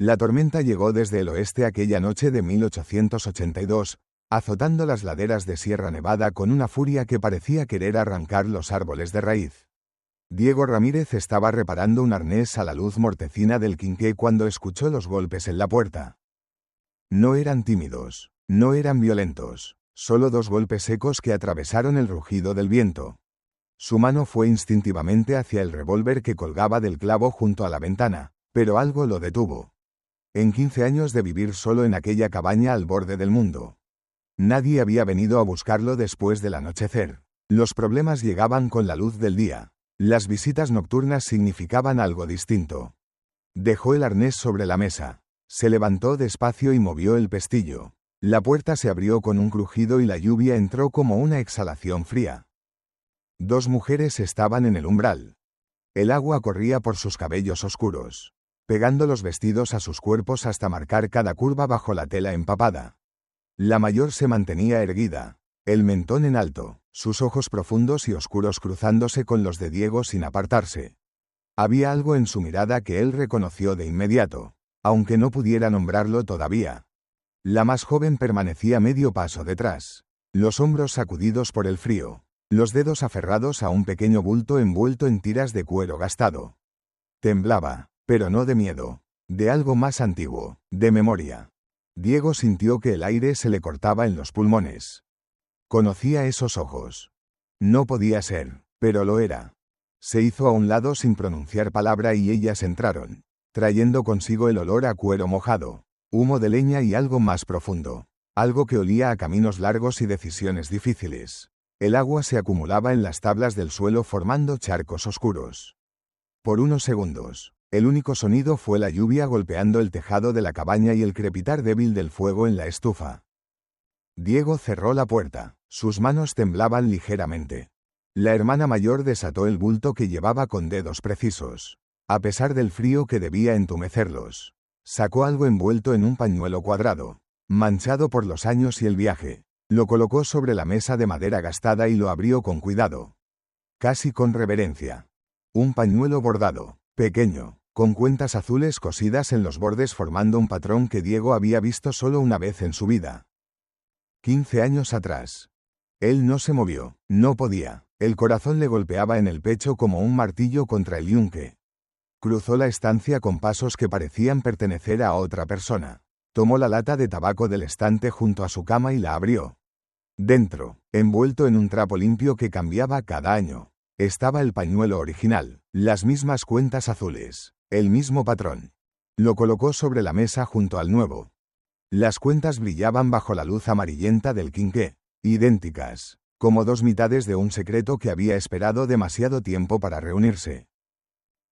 La tormenta llegó desde el oeste aquella noche de 1882, azotando las laderas de Sierra Nevada con una furia que parecía querer arrancar los árboles de raíz. Diego Ramírez estaba reparando un arnés a la luz mortecina del quinqué cuando escuchó los golpes en la puerta. No eran tímidos, no eran violentos, solo dos golpes secos que atravesaron el rugido del viento. Su mano fue instintivamente hacia el revólver que colgaba del clavo junto a la ventana, pero algo lo detuvo. En 15 años de vivir solo en aquella cabaña al borde del mundo, nadie había venido a buscarlo después del anochecer. Los problemas llegaban con la luz del día. Las visitas nocturnas significaban algo distinto. Dejó el arnés sobre la mesa. Se levantó despacio y movió el pestillo. La puerta se abrió con un crujido y la lluvia entró como una exhalación fría. Dos mujeres estaban en el umbral. El agua corría por sus cabellos oscuros, pegando los vestidos a sus cuerpos hasta marcar cada curva bajo la tela empapada. La mayor se mantenía erguida, el mentón en alto, sus ojos profundos y oscuros cruzándose con los de Diego sin apartarse. Había algo en su mirada que él reconoció de inmediato, aunque no pudiera nombrarlo todavía. La más joven permanecía medio paso detrás, los hombros sacudidos por el frío, los dedos aferrados a un pequeño bulto envuelto en tiras de cuero gastado. Temblaba, pero no de miedo, de algo más antiguo, de memoria. Diego sintió que el aire se le cortaba en los pulmones. Conocía esos ojos. No podía ser, pero lo era. Se hizo a un lado sin pronunciar palabra y ellas entraron, trayendo consigo el olor a cuero mojado, humo de leña y algo más profundo, algo que olía a caminos largos y decisiones difíciles. El agua se acumulaba en las tablas del suelo formando charcos oscuros. Por unos segundos, el único sonido fue la lluvia golpeando el tejado de la cabaña y el crepitar débil del fuego en la estufa. Diego cerró la puerta. Sus manos temblaban ligeramente. La hermana mayor desató el bulto que llevaba con dedos precisos, a pesar del frío que debía entumecerlos. Sacó algo envuelto en un pañuelo cuadrado, manchado por los años y el viaje. Lo colocó sobre la mesa de madera gastada y lo abrió con cuidado, casi con reverencia. Un pañuelo bordado, pequeño, con cuentas azules cosidas en los bordes formando un patrón que Diego había visto solo una vez en su vida. 15 años atrás. Él no se movió, no podía. El corazón le golpeaba en el pecho como un martillo contra el yunque. Cruzó la estancia con pasos que parecían pertenecer a otra persona. Tomó la lata de tabaco del estante junto a su cama y la abrió. Dentro, envuelto en un trapo limpio que cambiaba cada año, estaba el pañuelo original, las mismas cuentas azules, el mismo patrón. Lo colocó sobre la mesa junto al nuevo. Las cuentas brillaban bajo la luz amarillenta del quinqué, idénticas, como dos mitades de un secreto que había esperado demasiado tiempo para reunirse.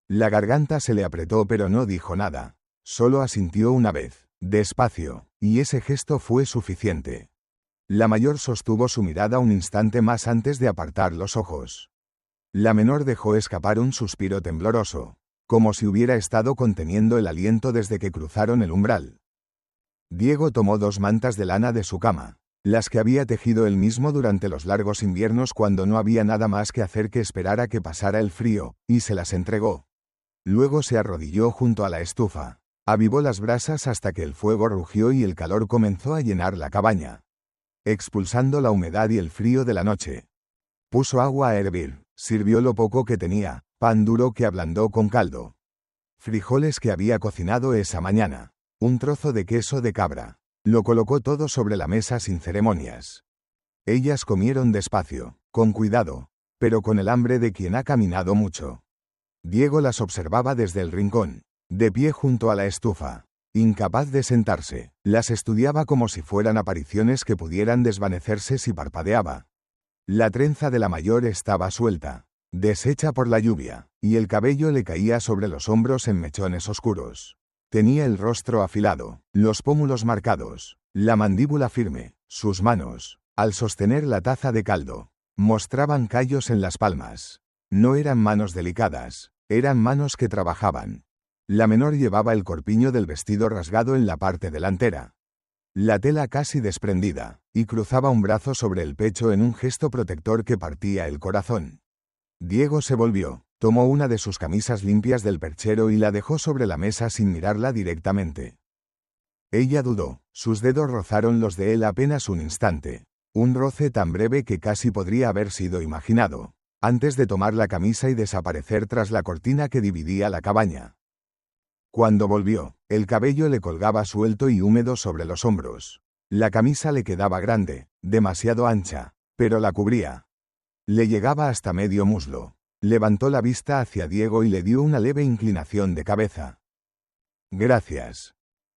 La garganta se le apretó pero no dijo nada, solo asintió una vez, despacio, y ese gesto fue suficiente. La mayor sostuvo su mirada un instante más antes de apartar los ojos. La menor dejó escapar un suspiro tembloroso, como si hubiera estado conteniendo el aliento desde que cruzaron el umbral. Diego tomó dos mantas de lana de su cama, las que había tejido él mismo durante los largos inviernos cuando no había nada más que hacer que esperar a que pasara el frío, y se las entregó. Luego se arrodilló junto a la estufa, avivó las brasas hasta que el fuego rugió y el calor comenzó a llenar la cabaña, expulsando la humedad y el frío de la noche. Puso agua a hervir, sirvió lo poco que tenía, pan duro que ablandó con caldo, frijoles que había cocinado esa mañana, un trozo de queso de cabra. Lo colocó todo sobre la mesa sin ceremonias. Ellas comieron despacio, con cuidado, pero con el hambre de quien ha caminado mucho. Diego las observaba desde el rincón, de pie junto a la estufa, incapaz de sentarse. Las estudiaba como si fueran apariciones que pudieran desvanecerse si parpadeaba. La trenza de la mayor estaba suelta, deshecha por la lluvia, y el cabello le caía sobre los hombros en mechones oscuros. Tenía el rostro afilado, los pómulos marcados, la mandíbula firme. Sus manos, al sostener la taza de caldo, mostraban callos en las palmas. No eran manos delicadas, eran manos que trabajaban. La menor llevaba el corpiño del vestido rasgado en la parte delantera, la tela casi desprendida, y cruzaba un brazo sobre el pecho en un gesto protector que partía el corazón. Diego se volvió, Tomó una de sus camisas limpias del perchero y la dejó sobre la mesa sin mirarla directamente. Ella dudó, sus dedos rozaron los de él apenas un instante. Un roce tan breve que casi podría haber sido imaginado, antes de tomar la camisa y desaparecer tras la cortina que dividía la cabaña. Cuando volvió, el cabello le colgaba suelto y húmedo sobre los hombros. La camisa le quedaba grande, demasiado ancha, pero la cubría. Le llegaba hasta medio muslo. Levantó la vista hacia Diego y le dio una leve inclinación de cabeza. «Gracias».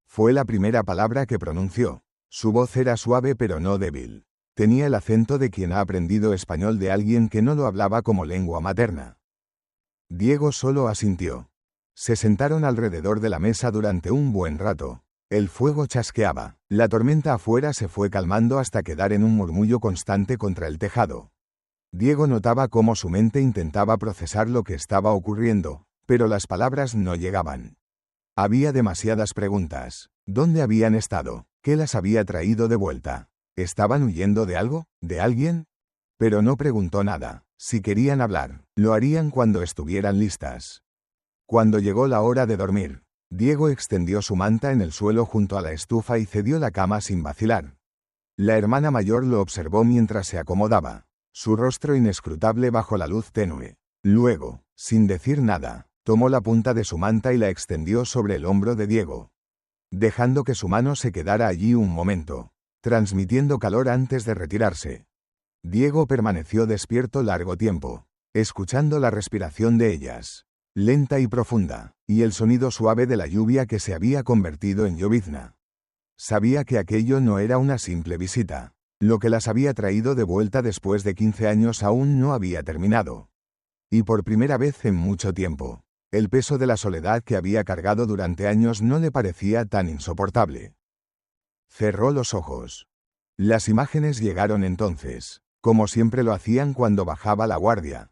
Fue la primera palabra que pronunció. Su voz era suave pero no débil. Tenía el acento de quien ha aprendido español de alguien que no lo hablaba como lengua materna. Diego solo asintió. Se sentaron alrededor de la mesa durante un buen rato. El fuego chasqueaba. La tormenta afuera se fue calmando hasta quedar en un murmullo constante contra el tejado. Diego notaba cómo su mente intentaba procesar lo que estaba ocurriendo, pero las palabras no llegaban. Había demasiadas preguntas. ¿Dónde habían estado? ¿Qué las había traído de vuelta? ¿Estaban huyendo de algo? ¿De alguien? Pero no preguntó nada. Si querían hablar, lo harían cuando estuvieran listas. Cuando llegó la hora de dormir, Diego extendió su manta en el suelo junto a la estufa y cedió la cama sin vacilar. La hermana mayor lo observó mientras se acomodaba, su rostro inescrutable bajo la luz tenue. Luego, sin decir nada, tomó la punta de su manta y la extendió sobre el hombro de Diego, dejando que su mano se quedara allí un momento, transmitiendo calor antes de retirarse. Diego permaneció despierto largo tiempo, escuchando la respiración de ellas, lenta y profunda, y el sonido suave de la lluvia que se había convertido en llovizna. Sabía que aquello no era una simple visita. Lo que las había traído de vuelta después de 15 años aún no había terminado. Y por primera vez en mucho tiempo, el peso de la soledad que había cargado durante años no le parecía tan insoportable. Cerró los ojos. Las imágenes llegaron entonces, como siempre lo hacían cuando bajaba la guardia.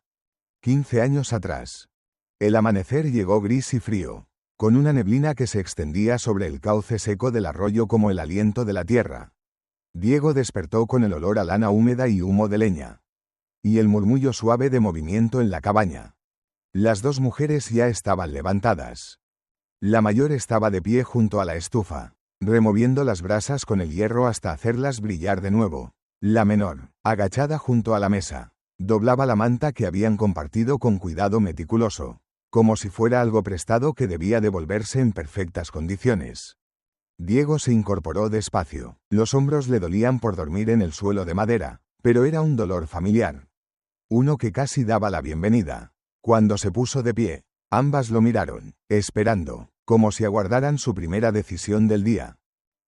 15 años atrás. El amanecer llegó gris y frío, con una neblina que se extendía sobre el cauce seco del arroyo como el aliento de la tierra. Diego despertó con el olor a lana húmeda y humo de leña, y el murmullo suave de movimiento en la cabaña. Las dos mujeres ya estaban levantadas. La mayor estaba de pie junto a la estufa, removiendo las brasas con el hierro hasta hacerlas brillar de nuevo. La menor, agachada junto a la mesa, doblaba la manta que habían compartido con cuidado meticuloso, como si fuera algo prestado que debía devolverse en perfectas condiciones. Diego se incorporó despacio. Los hombros le dolían por dormir en el suelo de madera, pero era un dolor familiar. Uno que casi daba la bienvenida. Cuando se puso de pie, ambas lo miraron, esperando, como si aguardaran su primera decisión del día.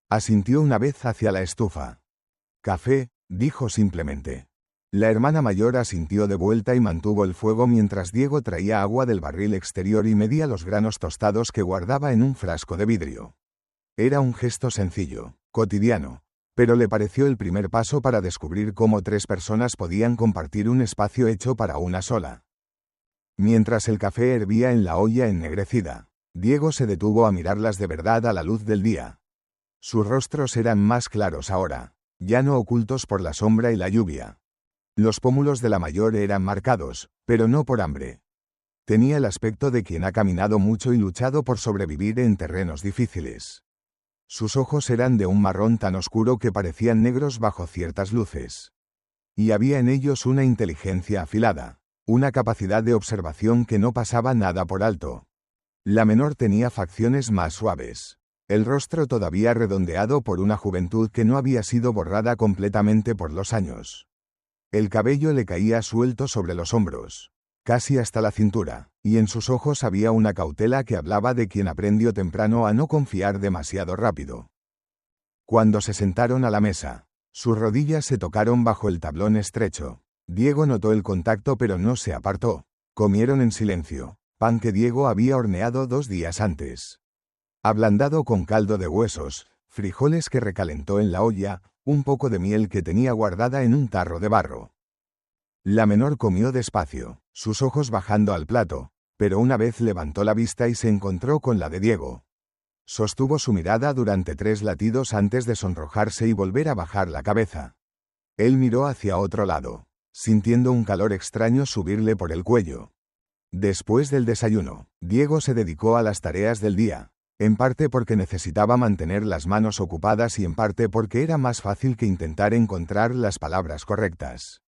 Asintió una vez hacia la estufa. «Café», dijo simplemente. La hermana mayor asintió de vuelta y mantuvo el fuego mientras Diego traía agua del barril exterior y medía los granos tostados que guardaba en un frasco de vidrio. Era un gesto sencillo, cotidiano, pero le pareció el primer paso para descubrir cómo 3 personas podían compartir un espacio hecho para una sola. Mientras el café hervía en la olla ennegrecida, Diego se detuvo a mirarlas de verdad a la luz del día. Sus rostros eran más claros ahora, ya no ocultos por la sombra y la lluvia. Los pómulos de la mayor eran marcados, pero no por hambre. Tenía el aspecto de quien ha caminado mucho y luchado por sobrevivir en terrenos difíciles. Sus ojos eran de un marrón tan oscuro que parecían negros bajo ciertas luces. Y había en ellos una inteligencia afilada, una capacidad de observación que no pasaba nada por alto. La menor tenía facciones más suaves, el rostro todavía redondeado por una juventud que no había sido borrada completamente por los años. El cabello le caía suelto sobre los hombros, casi hasta la cintura, y en sus ojos había una cautela que hablaba de quien aprendió temprano a no confiar demasiado rápido. Cuando se sentaron a la mesa, sus rodillas se tocaron bajo el tablón estrecho. Diego notó el contacto pero no se apartó. Comieron en silencio, pan que Diego había horneado 2 días antes, ablandado con caldo de huesos, frijoles que recalentó en la olla, un poco de miel que tenía guardada en un tarro de barro. La menor comió despacio, sus ojos bajando al plato, pero una vez levantó la vista y se encontró con la de Diego. Sostuvo su mirada durante 3 latidos antes de sonrojarse y volver a bajar la cabeza. Él miró hacia otro lado, sintiendo un calor extraño subirle por el cuello. Después del desayuno, Diego se dedicó a las tareas del día, en parte porque necesitaba mantener las manos ocupadas y en parte porque era más fácil que intentar encontrar las palabras correctas.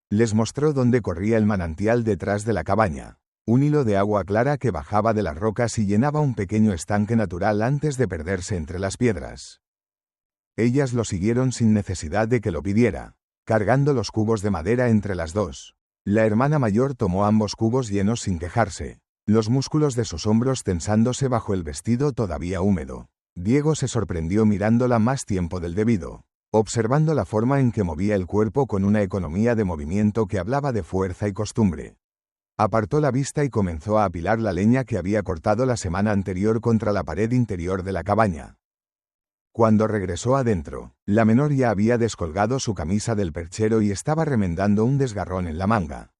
Les mostró dónde corría el manantial detrás de la cabaña, un hilo de agua clara que bajaba de las rocas y llenaba un pequeño estanque natural antes de perderse entre las piedras. Ellas lo siguieron sin necesidad de que lo pidiera, cargando los cubos de madera entre las dos. La hermana mayor tomó ambos cubos llenos sin quejarse, los músculos de sus hombros tensándose bajo el vestido todavía húmedo. Diego se sorprendió mirándola más tiempo del debido, observando la forma en que movía el cuerpo con una economía de movimiento que hablaba de fuerza y costumbre. Apartó la vista y comenzó a apilar la leña que había cortado la semana anterior contra la pared interior de la cabaña. Cuando regresó adentro, la menor ya había descolgado su camisa del perchero y estaba remendando un desgarrón en la manga.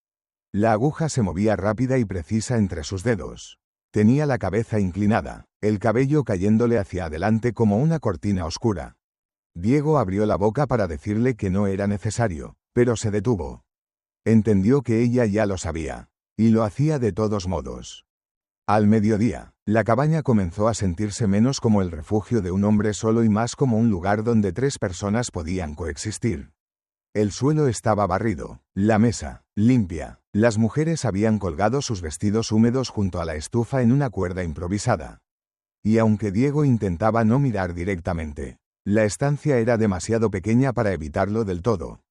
La aguja se movía rápida y precisa entre sus dedos. Tenía la cabeza inclinada, el cabello cayéndole hacia adelante como una cortina oscura. Diego abrió la boca para decirle que no era necesario, pero se detuvo. Entendió que ella ya lo sabía, y lo hacía de todos modos. Al mediodía, la cabaña comenzó a sentirse menos como el refugio de un hombre solo y más como un lugar donde 3 personas podían coexistir. El suelo estaba barrido, la mesa, limpia, las mujeres habían colgado sus vestidos húmedos junto a la estufa en una cuerda improvisada. Y aunque Diego intentaba no mirar directamente, la estancia era demasiado pequeña para evitarlo del todo.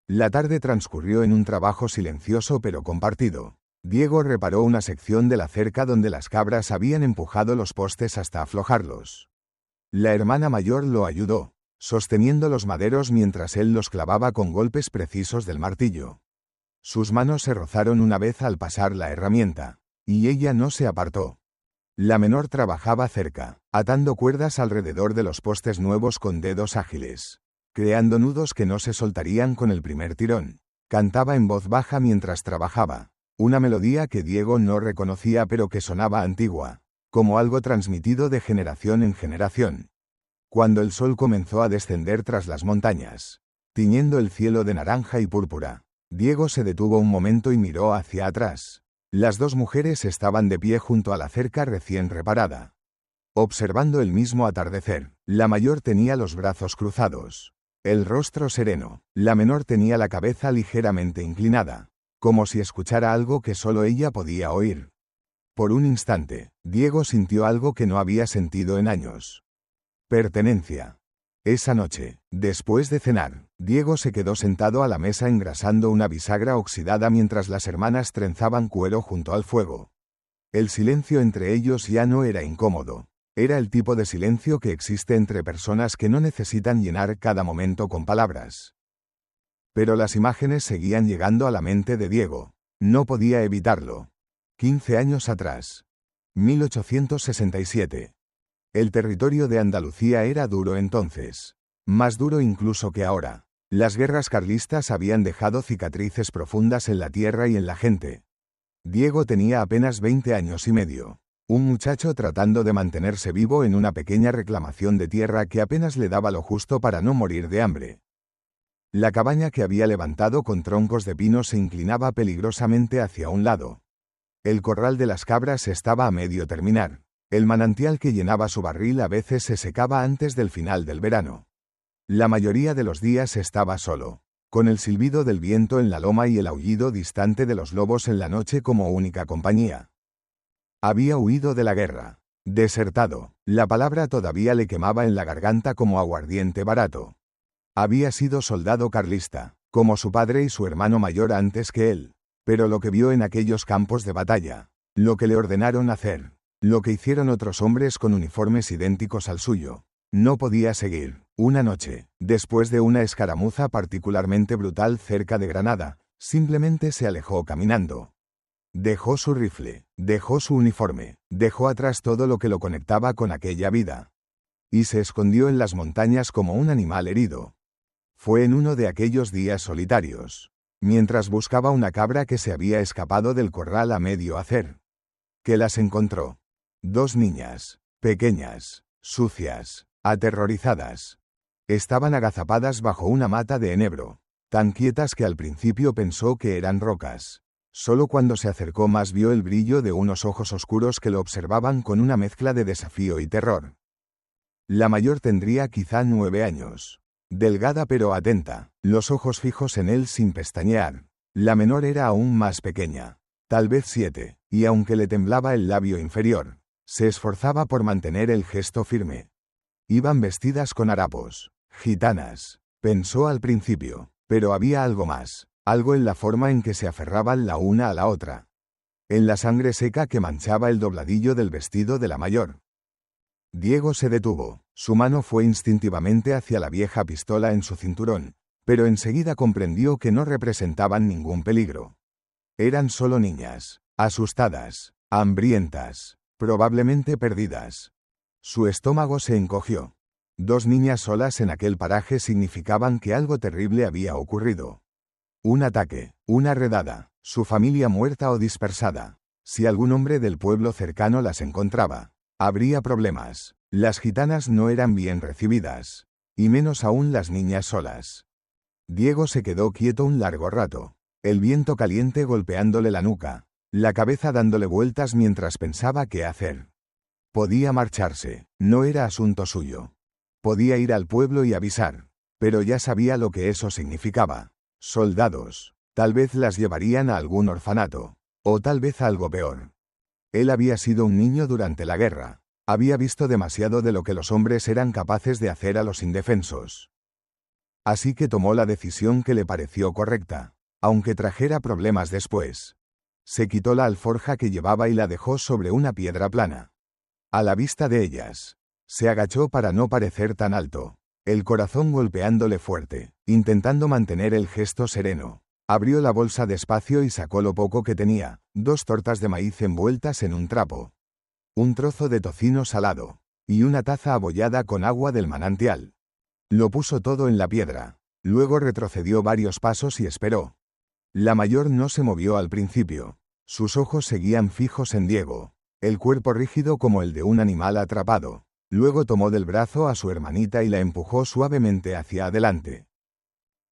La tarde transcurrió en un trabajo silencioso pero compartido. Diego reparó una sección de la cerca donde las cabras habían empujado los postes hasta aflojarlos. La hermana mayor lo ayudó, sosteniendo los maderos mientras él los clavaba con golpes precisos del martillo. Sus manos se rozaron una vez al pasar la herramienta, y ella no se apartó. La menor trabajaba cerca, atando cuerdas alrededor de los postes nuevos con dedos ágiles, creando nudos que no se soltarían con el primer tirón. Cantaba en voz baja mientras trabajaba, una melodía que Diego no reconocía pero que sonaba antigua, como algo transmitido de generación en generación. Cuando el sol comenzó a descender tras las montañas, tiñendo el cielo de naranja y púrpura, Diego se detuvo un momento y miró hacia atrás. Las 2 mujeres estaban de pie junto a la cerca recién reparada, observando el mismo atardecer. La mayor tenía los brazos cruzados, el rostro sereno. La menor tenía la cabeza ligeramente inclinada, como si escuchara algo que solo ella podía oír. Por un instante, Diego sintió algo que no había sentido en años. Pertenencia. Esa noche, después de cenar, Diego se quedó sentado a la mesa engrasando una bisagra oxidada mientras las hermanas trenzaban cuero junto al fuego. El silencio entre ellos ya no era incómodo. Era el tipo de silencio que existe entre personas que no necesitan llenar cada momento con palabras. Pero las imágenes seguían llegando a la mente de Diego. No podía evitarlo. 15 años atrás. 1867. El territorio de Andalucía era duro entonces. Más duro incluso que ahora. Las guerras carlistas habían dejado cicatrices profundas en la tierra y en la gente. Diego tenía apenas 20 años y medio. Un muchacho tratando de mantenerse vivo en una pequeña reclamación de tierra que apenas le daba lo justo para no morir de hambre. La cabaña que había levantado con troncos de pino se inclinaba peligrosamente hacia un lado. El corral de las cabras estaba a medio terminar. El manantial que llenaba su barril a veces se secaba antes del final del verano. La mayoría de los días estaba solo, con el silbido del viento en la loma y el aullido distante de los lobos en la noche como única compañía. Había huido de la guerra. Desertado. La palabra todavía le quemaba en la garganta como aguardiente barato. Había sido soldado carlista, como su padre y su hermano mayor antes que él. Pero lo que vio en aquellos campos de batalla, lo que le ordenaron hacer, lo que hicieron otros hombres con uniformes idénticos al suyo, no podía seguir. Una noche, después de una escaramuza particularmente brutal cerca de Granada, simplemente se alejó caminando. Dejó su rifle, dejó su uniforme, dejó atrás todo lo que lo conectaba con aquella vida. Y se escondió en las montañas como un animal herido. Fue en uno de aquellos días solitarios, mientras buscaba una cabra que se había escapado del corral a medio hacer, que las encontró. 2 niñas, pequeñas, sucias, aterrorizadas. Estaban agazapadas bajo una mata de enebro, tan quietas que al principio pensó que eran rocas. Solo cuando se acercó más vio el brillo de unos ojos oscuros que lo observaban con una mezcla de desafío y terror. La mayor tendría quizá 9 años. Delgada pero atenta, los ojos fijos en él sin pestañear. La menor era aún más pequeña, tal vez 7, y aunque le temblaba el labio inferior, se esforzaba por mantener el gesto firme. Iban vestidas con harapos. Gitanas, pensó al principio, pero había algo más, algo en la forma en que se aferraban la una a la otra. En la sangre seca que manchaba el dobladillo del vestido de la mayor. Diego se detuvo, su mano fue instintivamente hacia la vieja pistola en su cinturón, pero enseguida comprendió que no representaban ningún peligro. Eran solo niñas, asustadas, hambrientas, probablemente perdidas. Su estómago se encogió. 2 niñas solas en aquel paraje significaban que algo terrible había ocurrido. Un ataque, una redada, su familia muerta o dispersada. Si algún hombre del pueblo cercano las encontraba, habría problemas. Las gitanas no eran bien recibidas, y menos aún las niñas solas. Diego se quedó quieto un largo rato, el viento caliente golpeándole la nuca, la cabeza dándole vueltas mientras pensaba qué hacer. Podía marcharse, no era asunto suyo. Podía ir al pueblo y avisar, pero ya sabía lo que eso significaba. Soldados, tal vez las llevarían a algún orfanato, o tal vez algo peor. Él había sido un niño durante la guerra, había visto demasiado de lo que los hombres eran capaces de hacer a los indefensos. Así que tomó la decisión que le pareció correcta, aunque trajera problemas después. Se quitó la alforja que llevaba y la dejó sobre una piedra plana. A la vista de ellas, se agachó para no parecer tan alto, el corazón golpeándole fuerte, intentando mantener el gesto sereno. Abrió la bolsa despacio y sacó lo poco que tenía, 2 tortas de maíz envueltas en un trapo, un trozo de tocino salado, y una taza abollada con agua del manantial. Lo puso todo en la piedra, luego retrocedió varios pasos y esperó. La mayor no se movió al principio, sus ojos seguían fijos en Diego, el cuerpo rígido como el de un animal atrapado. Luego tomó del brazo a su hermanita y la empujó suavemente hacia adelante.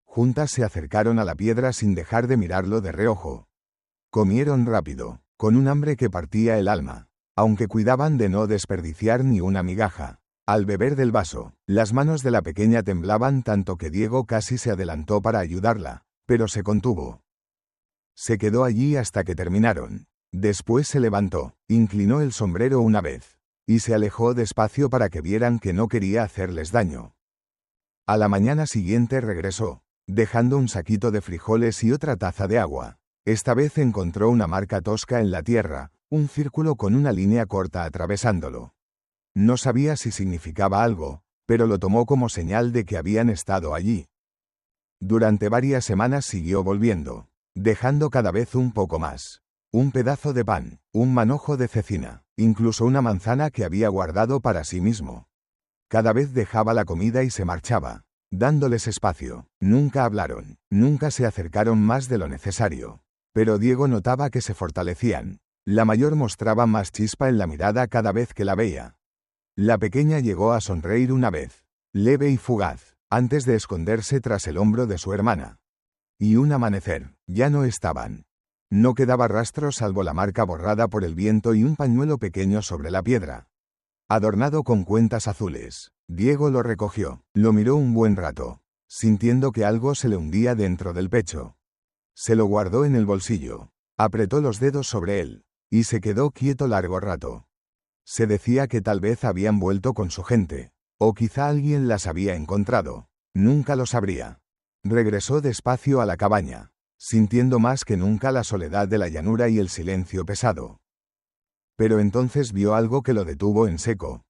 Juntas se acercaron a la piedra sin dejar de mirarlo de reojo. Comieron rápido, con un hambre que partía el alma, aunque cuidaban de no desperdiciar ni una migaja. Al beber del vaso, las manos de la pequeña temblaban tanto que Diego casi se adelantó para ayudarla, pero se contuvo. Se quedó allí hasta que terminaron. Después se levantó, inclinó el sombrero una vez, y se alejó despacio para que vieran que no quería hacerles daño. A la mañana siguiente regresó, dejando un saquito de frijoles y otra taza de agua. Esta vez encontró una marca tosca en la tierra, un círculo con una línea corta atravesándolo. No sabía si significaba algo, pero lo tomó como señal de que habían estado allí. Durante varias semanas siguió volviendo, dejando cada vez un poco más. Un pedazo de pan, un manojo de cecina, incluso una manzana que había guardado para sí mismo. Cada vez dejaba la comida y se marchaba, dándoles espacio. Nunca hablaron, nunca se acercaron más de lo necesario. Pero Diego notaba que se fortalecían. La mayor mostraba más chispa en la mirada cada vez que la veía. La pequeña llegó a sonreír una vez, leve y fugaz, antes de esconderse tras el hombro de su hermana. Y un amanecer, ya no estaban. No quedaba rastro salvo la marca borrada por el viento y un pañuelo pequeño sobre la piedra, adornado con cuentas azules. Diego lo recogió, lo miró un buen rato, sintiendo que algo se le hundía dentro del pecho. Se lo guardó en el bolsillo, apretó los dedos sobre él, y se quedó quieto largo rato. Se decía que tal vez habían vuelto con su gente, o quizá alguien las había encontrado, nunca lo sabría. Regresó despacio a la cabaña, sintiendo más que nunca la soledad de la llanura y el silencio pesado. Pero entonces vio algo que lo detuvo en seco.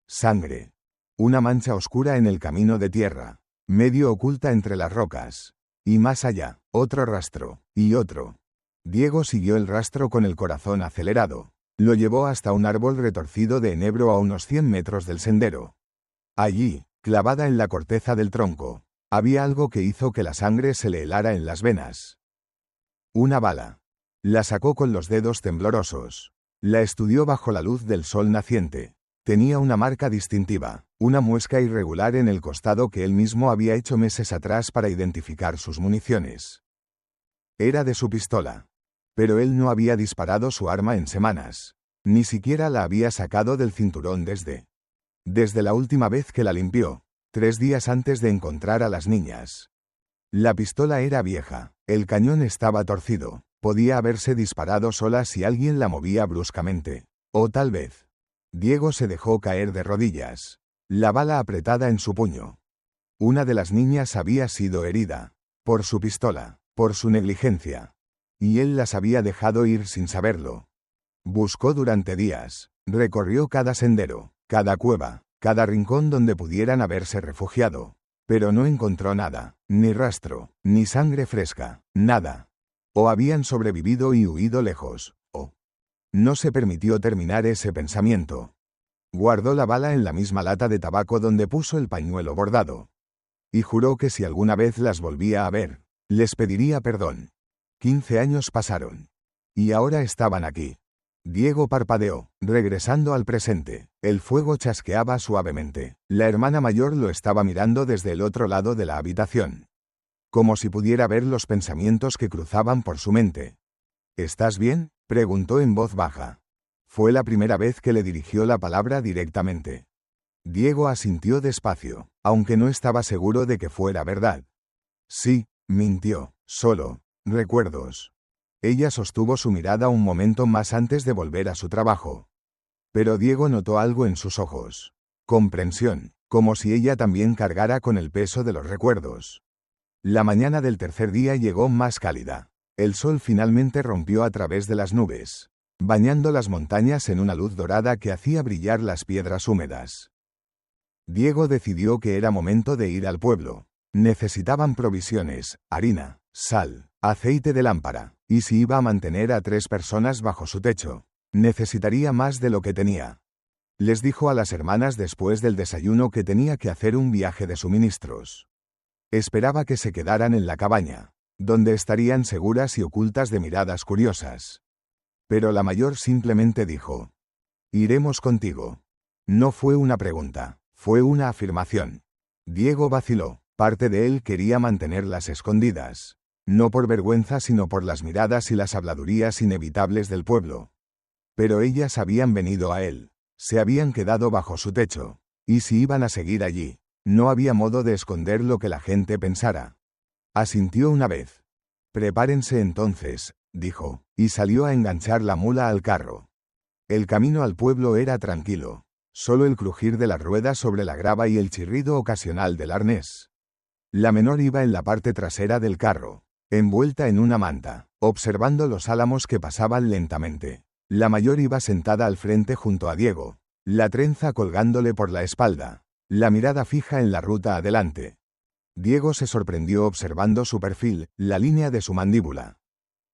Sangre. Una mancha oscura en el camino de tierra, medio oculta entre las rocas. Y más allá, otro rastro, y otro. Diego siguió el rastro con el corazón acelerado. Lo llevó hasta un árbol retorcido de enebro a unos 100 metros del sendero. Allí, clavada en la corteza del tronco, había algo que hizo que la sangre se le helara en las venas. Una bala. La sacó con los dedos temblorosos. La estudió bajo la luz del sol naciente. Tenía una marca distintiva, una muesca irregular en el costado que él mismo había hecho meses atrás para identificar sus municiones. Era de su pistola. Pero él no había disparado su arma en semanas. Ni siquiera la había sacado del cinturón desde la última vez que la limpió, 3 días antes de encontrar a las niñas. La pistola era vieja, el cañón estaba torcido, podía haberse disparado sola si alguien la movía bruscamente. O tal vez. Diego se dejó caer de rodillas, la bala apretada en su puño. Una de las niñas había sido herida, por su pistola, por su negligencia. Y él las había dejado ir sin saberlo. Buscó durante días, recorrió cada sendero, cada cueva, cada rincón donde pudieran haberse refugiado. Pero no encontró nada, ni rastro, ni sangre fresca, nada. O habían sobrevivido y huido lejos, o... No se permitió terminar ese pensamiento. Guardó la bala en la misma lata de tabaco donde puso el pañuelo bordado. Y juró que si alguna vez las volvía a ver, les pediría perdón. 15 años pasaron. Y ahora estaban aquí. Diego parpadeó, regresando al presente. El fuego chasqueaba suavemente. La hermana mayor lo estaba mirando desde el otro lado de la habitación. Como si pudiera ver los pensamientos que cruzaban por su mente. ¿Estás bien?, preguntó en voz baja. Fue la primera vez que le dirigió la palabra directamente. Diego asintió despacio, aunque no estaba seguro de que fuera verdad. Sí, mintió, solo recuerdos. Ella sostuvo su mirada un momento más antes de volver a su trabajo. Pero Diego notó algo en sus ojos. Comprensión, como si ella también cargara con el peso de los recuerdos. La mañana del tercer día llegó más cálida. El sol finalmente rompió a través de las nubes, bañando las montañas en una luz dorada que hacía brillar las piedras húmedas. Diego decidió que era momento de ir al pueblo. Necesitaban provisiones, harina, sal, aceite de lámpara, y si iba a mantener a 3 personas bajo su techo, necesitaría más de lo que tenía. Les dijo a las hermanas después del desayuno que tenía que hacer un viaje de suministros. Esperaba que se quedaran en la cabaña, donde estarían seguras y ocultas de miradas curiosas. Pero la mayor simplemente dijo: «Iremos contigo». No fue una pregunta, fue una afirmación. Diego vaciló, parte de él quería mantenerlas escondidas. No por vergüenza sino por las miradas y las habladurías inevitables del pueblo. Pero ellas habían venido a él, se habían quedado bajo su techo, y si iban a seguir allí, no había modo de esconder lo que la gente pensara. Asintió una vez. «Prepárense entonces», dijo, y salió a enganchar la mula al carro. El camino al pueblo era tranquilo, solo el crujir de las ruedas sobre la grava y el chirrido ocasional del arnés. La menor iba en la parte trasera del carro, envuelta en una manta, observando los álamos que pasaban lentamente. La mayor iba sentada al frente junto a Diego, la trenza colgándole por la espalda, la mirada fija en la ruta adelante. Diego se sorprendió observando su perfil, la línea de su mandíbula,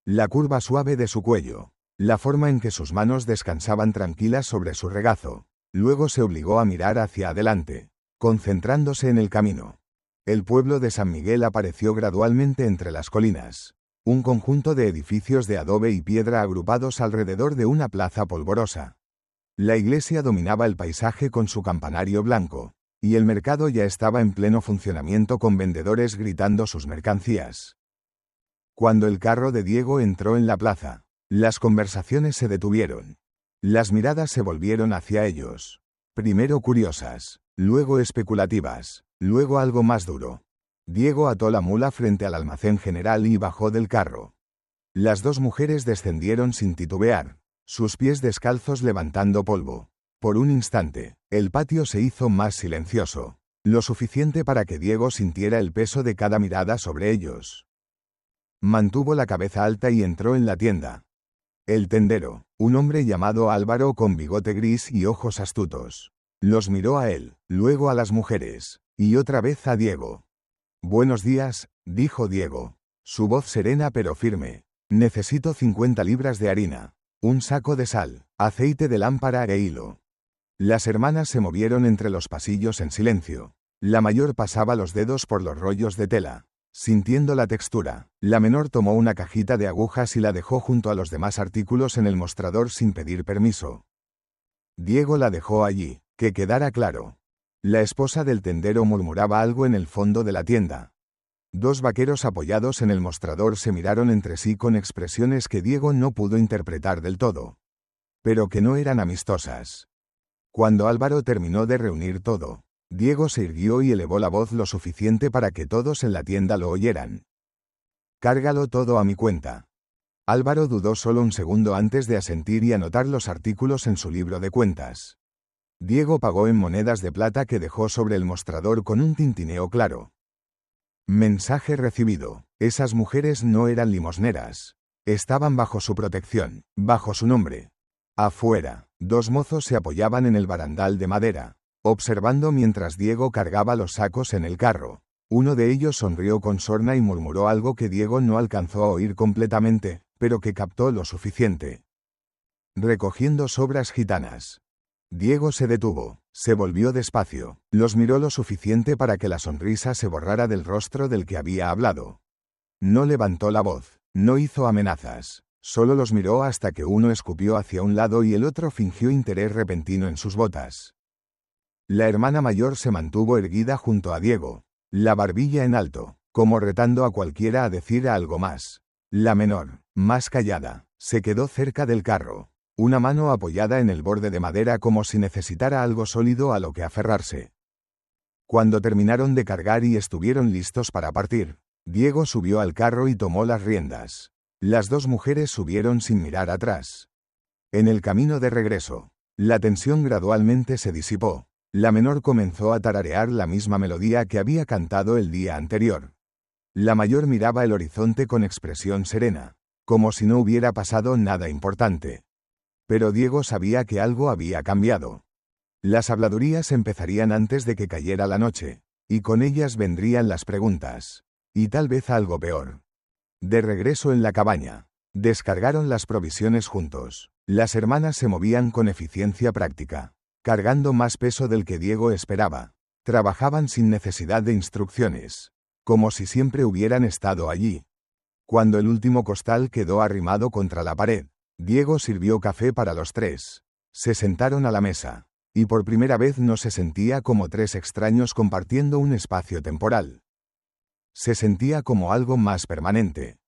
la curva suave de su cuello, la forma en que sus manos descansaban tranquilas sobre su regazo. Luego se obligó a mirar hacia adelante, concentrándose en el camino. El pueblo de San Miguel apareció gradualmente entre las colinas, un conjunto de edificios de adobe y piedra agrupados alrededor de una plaza polvorosa. La iglesia dominaba el paisaje con su campanario blanco, y el mercado ya estaba en pleno funcionamiento con vendedores gritando sus mercancías. Cuando el carro de Diego entró en la plaza, las conversaciones se detuvieron. Las miradas se volvieron hacia ellos. Primero curiosas, luego especulativas, luego algo más duro. Diego ató la mula frente al almacén general y bajó del carro. Las 2 mujeres descendieron sin titubear, sus pies descalzos levantando polvo. Por un instante, el patio se hizo más silencioso, lo suficiente para que Diego sintiera el peso de cada mirada sobre ellos. Mantuvo la cabeza alta y entró en la tienda. El tendero, un hombre llamado Álvaro con bigote gris y ojos astutos, los miró a él, luego a las mujeres, y otra vez a Diego. «Buenos días», dijo Diego, su voz serena pero firme. «Necesito 50 libras de harina, un saco de sal, aceite de lámpara e hilo». Las hermanas se movieron entre los pasillos en silencio. La mayor pasaba los dedos por los rollos de tela, sintiendo la textura. La menor tomó una cajita de agujas y la dejó junto a los demás artículos en el mostrador sin pedir permiso. Diego la dejó allí, que quedara claro. La esposa del tendero murmuraba algo en el fondo de la tienda. Dos vaqueros apoyados en el mostrador se miraron entre sí con expresiones que Diego no pudo interpretar del todo, pero que no eran amistosas. Cuando Álvaro terminó de reunir todo, Diego se irguió y elevó la voz lo suficiente para que todos en la tienda lo oyeran. «Cárgalo todo a mi cuenta». Álvaro dudó solo un segundo antes de asentir y anotar los artículos en su libro de cuentas. Diego pagó en monedas de plata que dejó sobre el mostrador con un tintineo claro. Mensaje recibido. Esas mujeres no eran limosneras. Estaban bajo su protección, bajo su nombre. Afuera, dos mozos se apoyaban en el barandal de madera, observando mientras Diego cargaba los sacos en el carro. Uno de ellos sonrió con sorna y murmuró algo que Diego no alcanzó a oír completamente, pero que captó lo suficiente. Recogiendo sobras gitanas. Diego se detuvo, se volvió despacio, los miró lo suficiente para que la sonrisa se borrara del rostro del que había hablado. No levantó la voz, no hizo amenazas, solo los miró hasta que uno escupió hacia un lado y el otro fingió interés repentino en sus botas. La hermana mayor se mantuvo erguida junto a Diego, la barbilla en alto, como retando a cualquiera a decir algo más. La menor, más callada, se quedó cerca del carro, una mano apoyada en el borde de madera como si necesitara algo sólido a lo que aferrarse. Cuando terminaron de cargar y estuvieron listos para partir, Diego subió al carro y tomó las riendas. Las dos mujeres subieron sin mirar atrás. En el camino de regreso, la tensión gradualmente se disipó. La menor comenzó a tararear la misma melodía que había cantado el día anterior. La mayor miraba el horizonte con expresión serena, como si no hubiera pasado nada importante. Pero Diego sabía que algo había cambiado. Las habladurías empezarían antes de que cayera la noche, y con ellas vendrían las preguntas. Y tal vez algo peor. De regreso en la cabaña, descargaron las provisiones juntos. Las hermanas se movían con eficiencia práctica, cargando más peso del que Diego esperaba. Trabajaban sin necesidad de instrucciones, como si siempre hubieran estado allí. Cuando el último costal quedó arrimado contra la pared, Diego sirvió café para los tres. Se sentaron a la mesa, y por primera vez no se sentía como tres extraños compartiendo un espacio temporal. Se sentía como algo más permanente.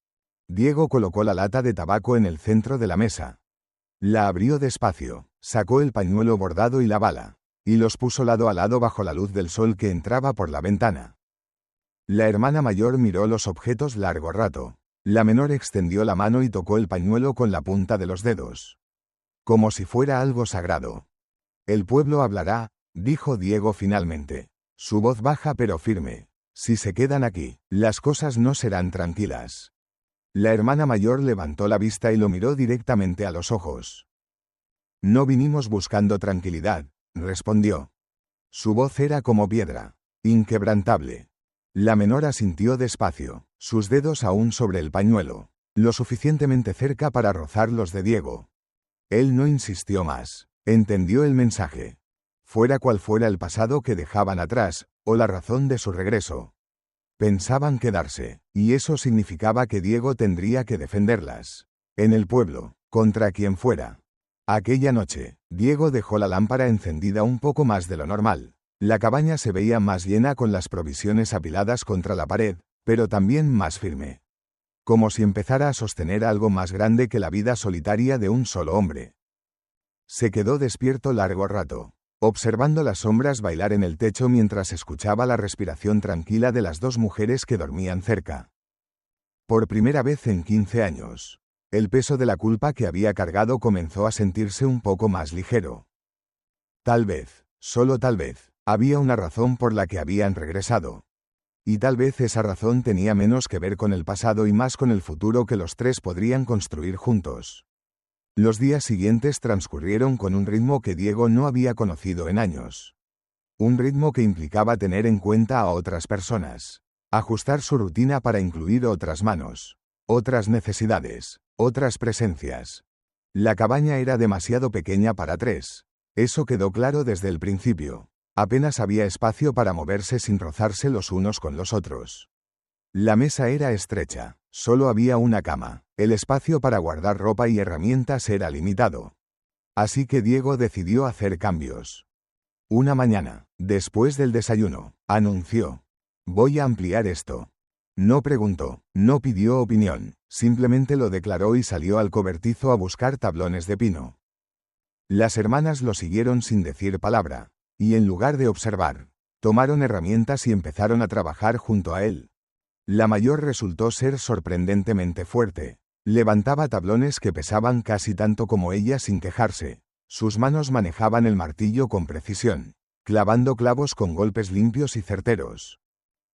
Diego colocó la lata de tabaco en el centro de la mesa. La abrió despacio, sacó el pañuelo bordado y la bala, y los puso lado a lado bajo la luz del sol que entraba por la ventana. La hermana mayor miró los objetos largo rato. La menor extendió la mano y tocó el pañuelo con la punta de los dedos, como si fuera algo sagrado. «El pueblo hablará», dijo Diego finalmente, su voz baja pero firme. «Si se quedan aquí, las cosas no serán tranquilas». La hermana mayor levantó la vista y lo miró directamente a los ojos. «No vinimos buscando tranquilidad», respondió. Su voz era como piedra, inquebrantable. La menor asintió despacio, sus dedos aún sobre el pañuelo, lo suficientemente cerca para rozar los de Diego. Él no insistió más, entendió el mensaje. Fuera cual fuera el pasado que dejaban atrás, o la razón de su regreso. Pensaban quedarse, y eso significaba que Diego tendría que defenderlas. En el pueblo, contra quien fuera. Aquella noche, Diego dejó la lámpara encendida un poco más de lo normal. La cabaña se veía más llena con las provisiones apiladas contra la pared, pero también más firme. Como si empezara a sostener algo más grande que la vida solitaria de un solo hombre. Se quedó despierto largo rato, observando las sombras bailar en el techo mientras escuchaba la respiración tranquila de las dos mujeres que dormían cerca. Por primera vez en 15 años, el peso de la culpa que había cargado comenzó a sentirse un poco más ligero. Tal vez, solo tal vez, había una razón por la que habían regresado. Y tal vez esa razón tenía menos que ver con el pasado y más con el futuro que los tres podrían construir juntos. Los días siguientes transcurrieron con un ritmo que Diego no había conocido en años. Un ritmo que implicaba tener en cuenta a otras personas, ajustar su rutina para incluir otras manos, otras necesidades, otras presencias. La cabaña era demasiado pequeña para tres. Eso quedó claro desde el principio. Apenas había espacio para moverse sin rozarse los unos con los otros. La mesa era estrecha, solo había una cama, el espacio para guardar ropa y herramientas era limitado. Así que Diego decidió hacer cambios. Una mañana, después del desayuno, anunció: «Voy a ampliar esto». No preguntó, no pidió opinión, simplemente lo declaró y salió al cobertizo a buscar tablones de pino. Las hermanas lo siguieron sin decir palabra, y en lugar de observar, tomaron herramientas y empezaron a trabajar junto a él. La mayor resultó ser sorprendentemente fuerte. Levantaba tablones que pesaban casi tanto como ella sin quejarse. Sus manos manejaban el martillo con precisión, clavando clavos con golpes limpios y certeros.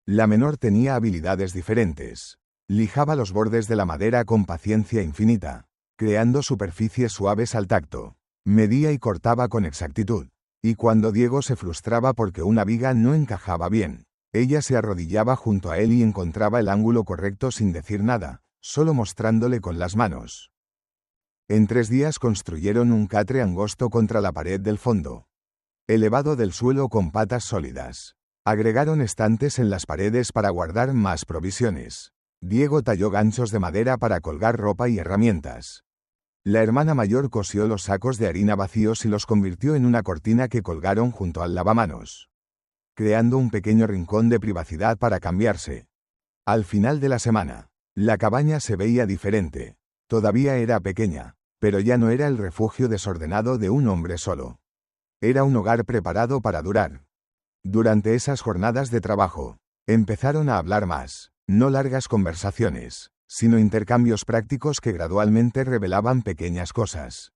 La menor tenía habilidades diferentes. Lijaba los bordes de la madera con paciencia infinita, creando superficies suaves al tacto. Medía y cortaba con exactitud. Y cuando Diego se frustraba porque una viga no encajaba bien, ella se arrodillaba junto a él y encontraba el ángulo correcto sin decir nada, solo mostrándole con las manos. En 3 días construyeron un catre angosto contra la pared del fondo, elevado del suelo con patas sólidas. Agregaron estantes en las paredes para guardar más provisiones. Diego talló ganchos de madera para colgar ropa y herramientas. La hermana mayor cosió los sacos de harina vacíos y los convirtió en una cortina que colgaron junto al lavamanos, creando un pequeño rincón de privacidad para cambiarse. Al final de la semana, la cabaña se veía diferente. Todavía era pequeña, pero ya no era el refugio desordenado de un hombre solo. Era un hogar preparado para durar. Durante esas jornadas de trabajo, empezaron a hablar más, no largas conversaciones, sino intercambios prácticos que gradualmente revelaban pequeñas cosas.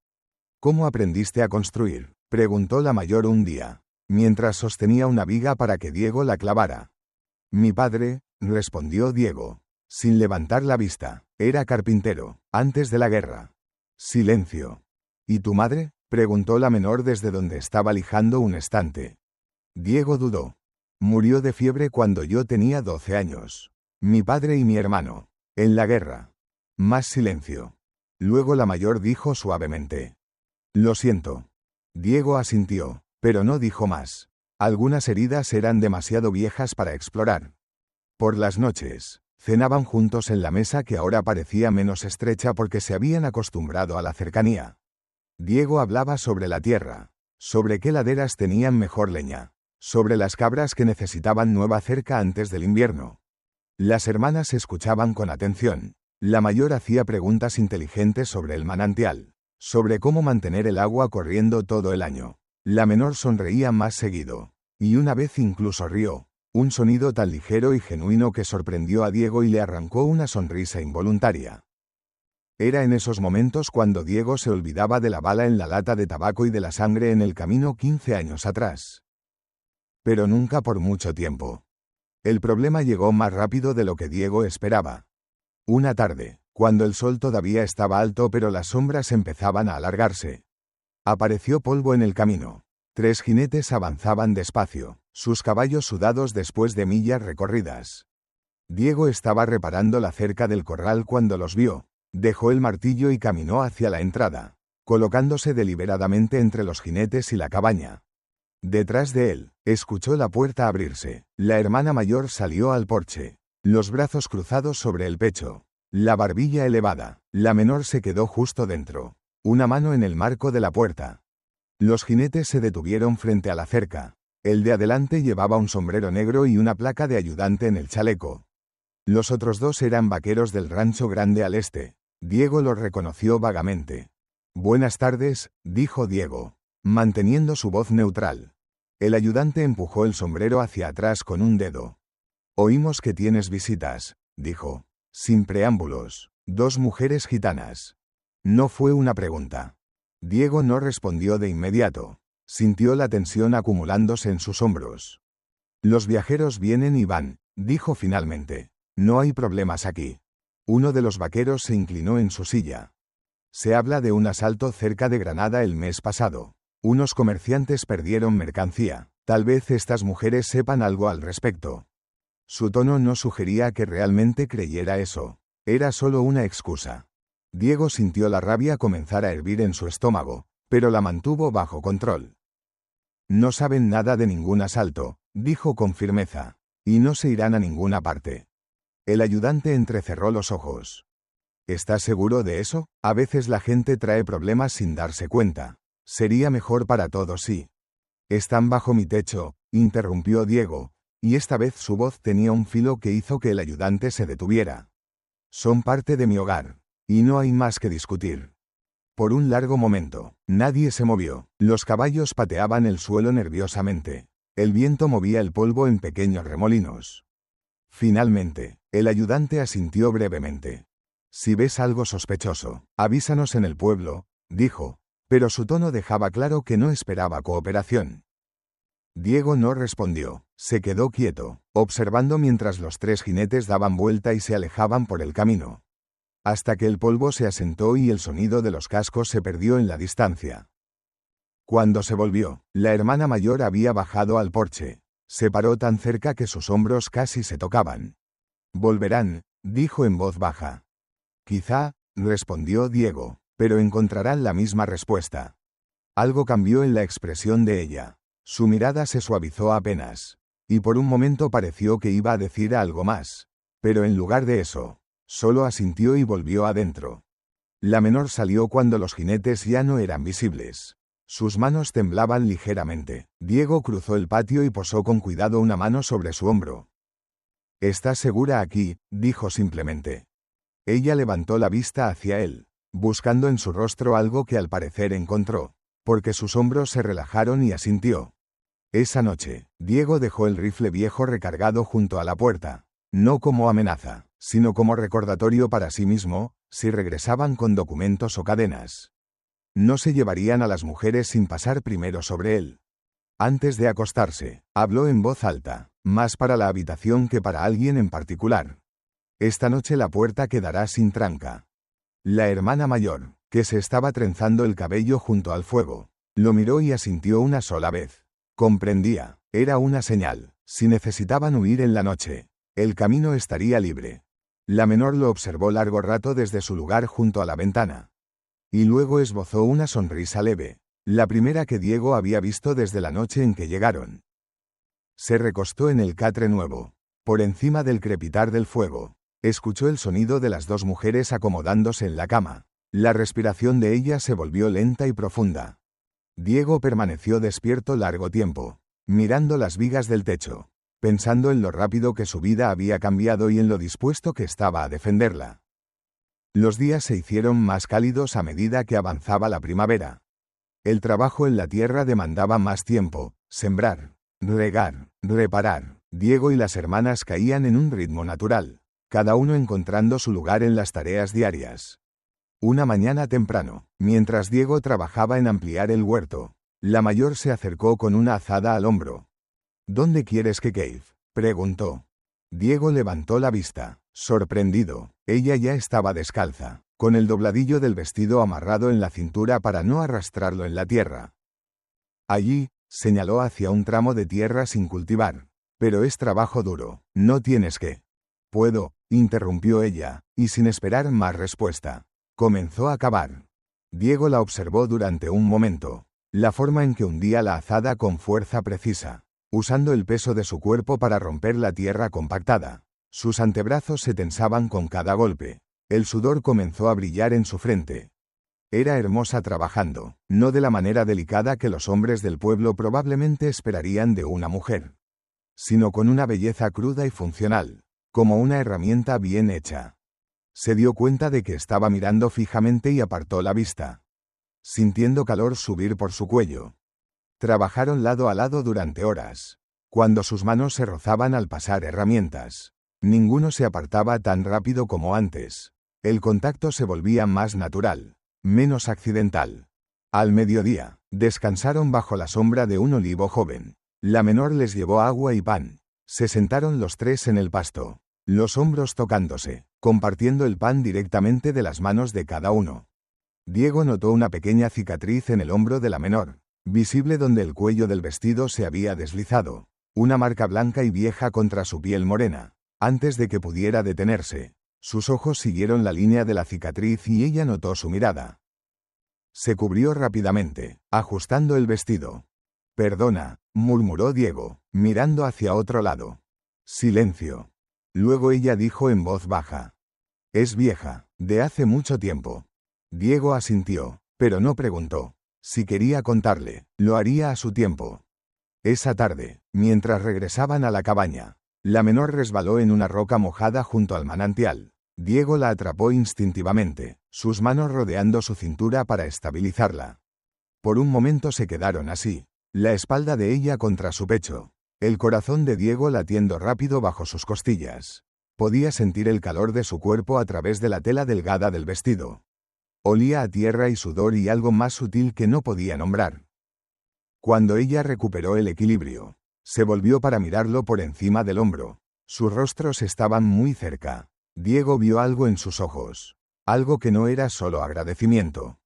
¿Cómo aprendiste a construir?, preguntó la mayor un día, mientras sostenía una viga para que Diego la clavara. Mi padre, respondió Diego, sin levantar la vista, era carpintero, antes de la guerra. Silencio. ¿Y tu madre?, preguntó la menor desde donde estaba lijando un estante. Diego dudó. Murió de fiebre cuando yo tenía 12 años. Mi padre y mi hermano. En la guerra. Más silencio. Luego la mayor dijo suavemente. Lo siento. Diego asintió, pero no dijo más. Algunas heridas eran demasiado viejas para explorar. Por las noches, cenaban juntos en la mesa que ahora parecía menos estrecha porque se habían acostumbrado a la cercanía. Diego hablaba sobre la tierra, sobre qué laderas tenían mejor leña, sobre las cabras que necesitaban nueva cerca antes del invierno. Las hermanas escuchaban con atención. La mayor hacía preguntas inteligentes sobre el manantial, sobre cómo mantener el agua corriendo todo el año. La menor sonreía más seguido, y una vez incluso rió, un sonido tan ligero y genuino que sorprendió a Diego y le arrancó una sonrisa involuntaria. Era en esos momentos cuando Diego se olvidaba de la bala en la lata de tabaco y de la sangre en el camino 15 años atrás. Pero nunca por mucho tiempo. El problema llegó más rápido de lo que Diego esperaba. Una tarde, cuando el sol todavía estaba alto pero las sombras empezaban a alargarse, apareció polvo en el camino. 3 jinetes avanzaban despacio, sus caballos sudados después de millas recorridas. Diego estaba reparando la cerca del corral cuando los vio. Dejó el martillo y caminó hacia la entrada, colocándose deliberadamente entre los jinetes y la cabaña. Detrás de él, escuchó la puerta abrirse. La hermana mayor salió al porche, los brazos cruzados sobre el pecho, la barbilla elevada. La menor se quedó justo dentro, una mano en el marco de la puerta. Los jinetes se detuvieron frente a la cerca. El de adelante llevaba un sombrero negro y una placa de ayudante en el chaleco. Los otros 2 eran vaqueros del rancho grande al este. Diego los reconoció vagamente. Buenas tardes, dijo Diego, manteniendo su voz neutral. El ayudante empujó el sombrero hacia atrás con un dedo. Oímos que tienes visitas, dijo, sin preámbulos. 2 mujeres gitanas. No fue una pregunta. Diego no respondió de inmediato. Sintió la tensión acumulándose en sus hombros. Los viajeros vienen y van, dijo finalmente. No hay problemas aquí. Uno de los vaqueros se inclinó en su silla. Se habla de un asalto cerca de Granada el mes pasado. Unos comerciantes perdieron mercancía. Tal vez estas mujeres sepan algo al respecto. Su tono no sugería que realmente creyera eso. Era solo una excusa. Diego sintió la rabia comenzar a hervir en su estómago, pero la mantuvo bajo control. No saben nada de ningún asalto, dijo con firmeza, y no se irán a ninguna parte. El ayudante entrecerró los ojos. ¿Estás seguro de eso? A veces la gente trae problemas sin darse cuenta. Sería mejor para todos si... Están bajo mi techo, interrumpió Diego, y esta vez su voz tenía un filo que hizo que el ayudante se detuviera. Son parte de mi hogar, y no hay más que discutir. Por un largo momento, nadie se movió. Los caballos pateaban el suelo nerviosamente. El viento movía el polvo en pequeños remolinos. Finalmente, el ayudante asintió brevemente. Si ves algo sospechoso, avísanos en el pueblo, dijo, pero su tono dejaba claro que no esperaba cooperación. Diego no respondió, se quedó quieto, observando mientras los 3 jinetes daban vuelta y se alejaban por el camino. Hasta que el polvo se asentó y el sonido de los cascos se perdió en la distancia. Cuando se volvió, la hermana mayor había bajado al porche. Se paró tan cerca que sus hombros casi se tocaban. Volverán, dijo en voz baja. Quizá, respondió Diego, pero encontrarán la misma respuesta. Algo cambió en la expresión de ella. Su mirada se suavizó apenas, y por un momento pareció que iba a decir algo más. Pero en lugar de eso, solo asintió y volvió adentro. La menor salió cuando los jinetes ya no eran visibles. Sus manos temblaban ligeramente. Diego cruzó el patio y posó con cuidado una mano sobre su hombro. «¿Estás segura aquí?», dijo simplemente. Ella levantó la vista hacia él, buscando en su rostro algo que al parecer encontró, porque sus hombros se relajaron y asintió. Esa noche, Diego dejó el rifle viejo recargado junto a la puerta, no como amenaza, sino como recordatorio para sí mismo, si regresaban con documentos o cadenas. No se llevarían a las mujeres sin pasar primero sobre él. Antes de acostarse, habló en voz alta, más para la habitación que para alguien en particular. Esta noche la puerta quedará sin tranca. La hermana mayor, que se estaba trenzando el cabello junto al fuego, lo miró y asintió una sola vez. Comprendía, era una señal. Si necesitaban huir en la noche, el camino estaría libre. La menor lo observó largo rato desde su lugar junto a la ventana. Y luego esbozó una sonrisa leve, la primera que Diego había visto desde la noche en que llegaron. Se recostó en el catre nuevo, por encima del crepitar del fuego. Escuchó el sonido de las 2 mujeres acomodándose en la cama. La respiración de ellas se volvió lenta y profunda. Diego permaneció despierto largo tiempo, mirando las vigas del techo, pensando en lo rápido que su vida había cambiado y en lo dispuesto que estaba a defenderla. Los días se hicieron más cálidos a medida que avanzaba la primavera. El trabajo en la tierra demandaba más tiempo, sembrar, regar, reparar. Diego y las hermanas caían en un ritmo natural, cada uno encontrando su lugar en las tareas diarias. Una mañana temprano, mientras Diego trabajaba en ampliar el huerto, la mayor se acercó con una azada al hombro. «¿Dónde quieres que cave?», preguntó. Diego levantó la vista, sorprendido. Ella ya estaba descalza, con el dobladillo del vestido amarrado en la cintura para no arrastrarlo en la tierra. «Allí», señaló hacia un tramo de tierra sin cultivar. «Pero es trabajo duro, no tienes que». «Puedo», interrumpió ella, y sin esperar más respuesta, comenzó a cavar. Diego la observó durante un momento, la forma en que hundía la azada con fuerza precisa, usando el peso de su cuerpo para romper la tierra compactada. Sus antebrazos se tensaban con cada golpe. El sudor comenzó a brillar en su frente. Era hermosa trabajando, no de la manera delicada que los hombres del pueblo probablemente esperarían de una mujer, sino con una belleza cruda y funcional, como una herramienta bien hecha. Se dio cuenta de que estaba mirando fijamente y apartó la vista, sintiendo calor subir por su cuello. Trabajaron lado a lado durante horas. Cuando sus manos se rozaban al pasar herramientas, ninguno se apartaba tan rápido como antes. El contacto se volvía más natural, menos accidental. Al mediodía, descansaron bajo la sombra de un olivo joven. La menor les llevó agua y pan. Se sentaron los 3 en el pasto, los hombros tocándose, compartiendo el pan directamente de las manos de cada uno. Diego notó una pequeña cicatriz en el hombro de la menor, visible donde el cuello del vestido se había deslizado, una marca blanca y vieja contra su piel morena. Antes de que pudiera detenerse, sus ojos siguieron la línea de la cicatriz y ella notó su mirada. Se cubrió rápidamente, ajustando el vestido. «Perdona», murmuró Diego, mirando hacia otro lado. Silencio. Luego ella dijo en voz baja: «Es vieja, de hace mucho tiempo». Diego asintió, pero no preguntó. Si quería contarle, lo haría a su tiempo. Esa tarde, mientras regresaban a la cabaña, la menor resbaló en una roca mojada junto al manantial. Diego la atrapó instintivamente, sus manos rodeando su cintura para estabilizarla. Por un momento se quedaron así, la espalda de ella contra su pecho, el corazón de Diego latiendo rápido bajo sus costillas. Podía sentir el calor de su cuerpo a través de la tela delgada del vestido. Olía a tierra y sudor y algo más sutil que no podía nombrar. Cuando ella recuperó el equilibrio, se volvió para mirarlo por encima del hombro. Sus rostros estaban muy cerca. Diego vio algo en sus ojos, algo que no era solo agradecimiento.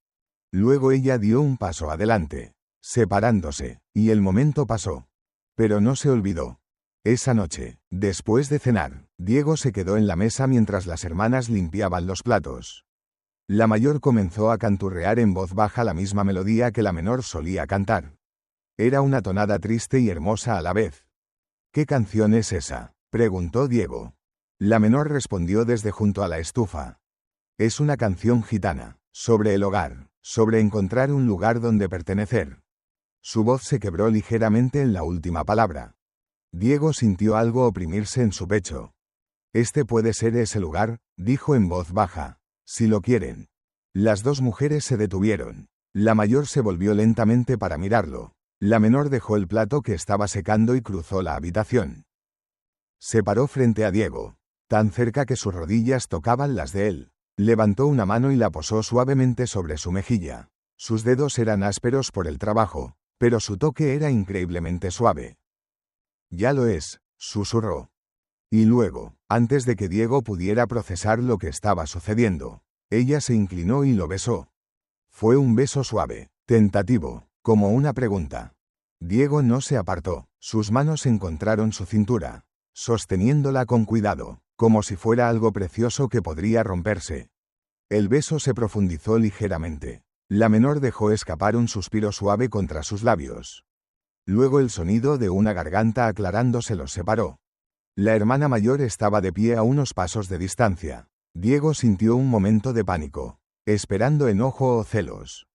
Luego ella dio un paso adelante, separándose, y el momento pasó. Pero no se olvidó. Esa noche, después de cenar, Diego se quedó en la mesa mientras las hermanas limpiaban los platos. La mayor comenzó a canturrear en voz baja la misma melodía que la menor solía cantar. Era una tonada triste y hermosa a la vez. ¿Qué canción es esa?, preguntó Diego. La menor respondió desde junto a la estufa. Es una canción gitana, sobre el hogar, sobre encontrar un lugar donde pertenecer. Su voz se quebró ligeramente en la última palabra. Diego sintió algo oprimirse en su pecho. Este puede ser ese lugar, dijo en voz baja, si lo quieren. Las dos mujeres se detuvieron. La mayor se volvió lentamente para mirarlo. La menor dejó el plato que estaba secando y cruzó la habitación. Se paró frente a Diego, tan cerca que sus rodillas tocaban las de él. Levantó una mano y la posó suavemente sobre su mejilla. Sus dedos eran ásperos por el trabajo, pero su toque era increíblemente suave. Ya lo es, susurró. Y luego, antes de que Diego pudiera procesar lo que estaba sucediendo, ella se inclinó y lo besó. Fue un beso suave, tentativo, como una pregunta. Diego no se apartó, sus manos encontraron su cintura, sosteniéndola con cuidado, como si fuera algo precioso que podría romperse. El beso se profundizó ligeramente. La menor dejó escapar un suspiro suave contra sus labios. Luego el sonido de una garganta aclarándose los separó. La hermana mayor estaba de pie a unos pasos de distancia. Diego sintió un momento de pánico, esperando enojo o celos.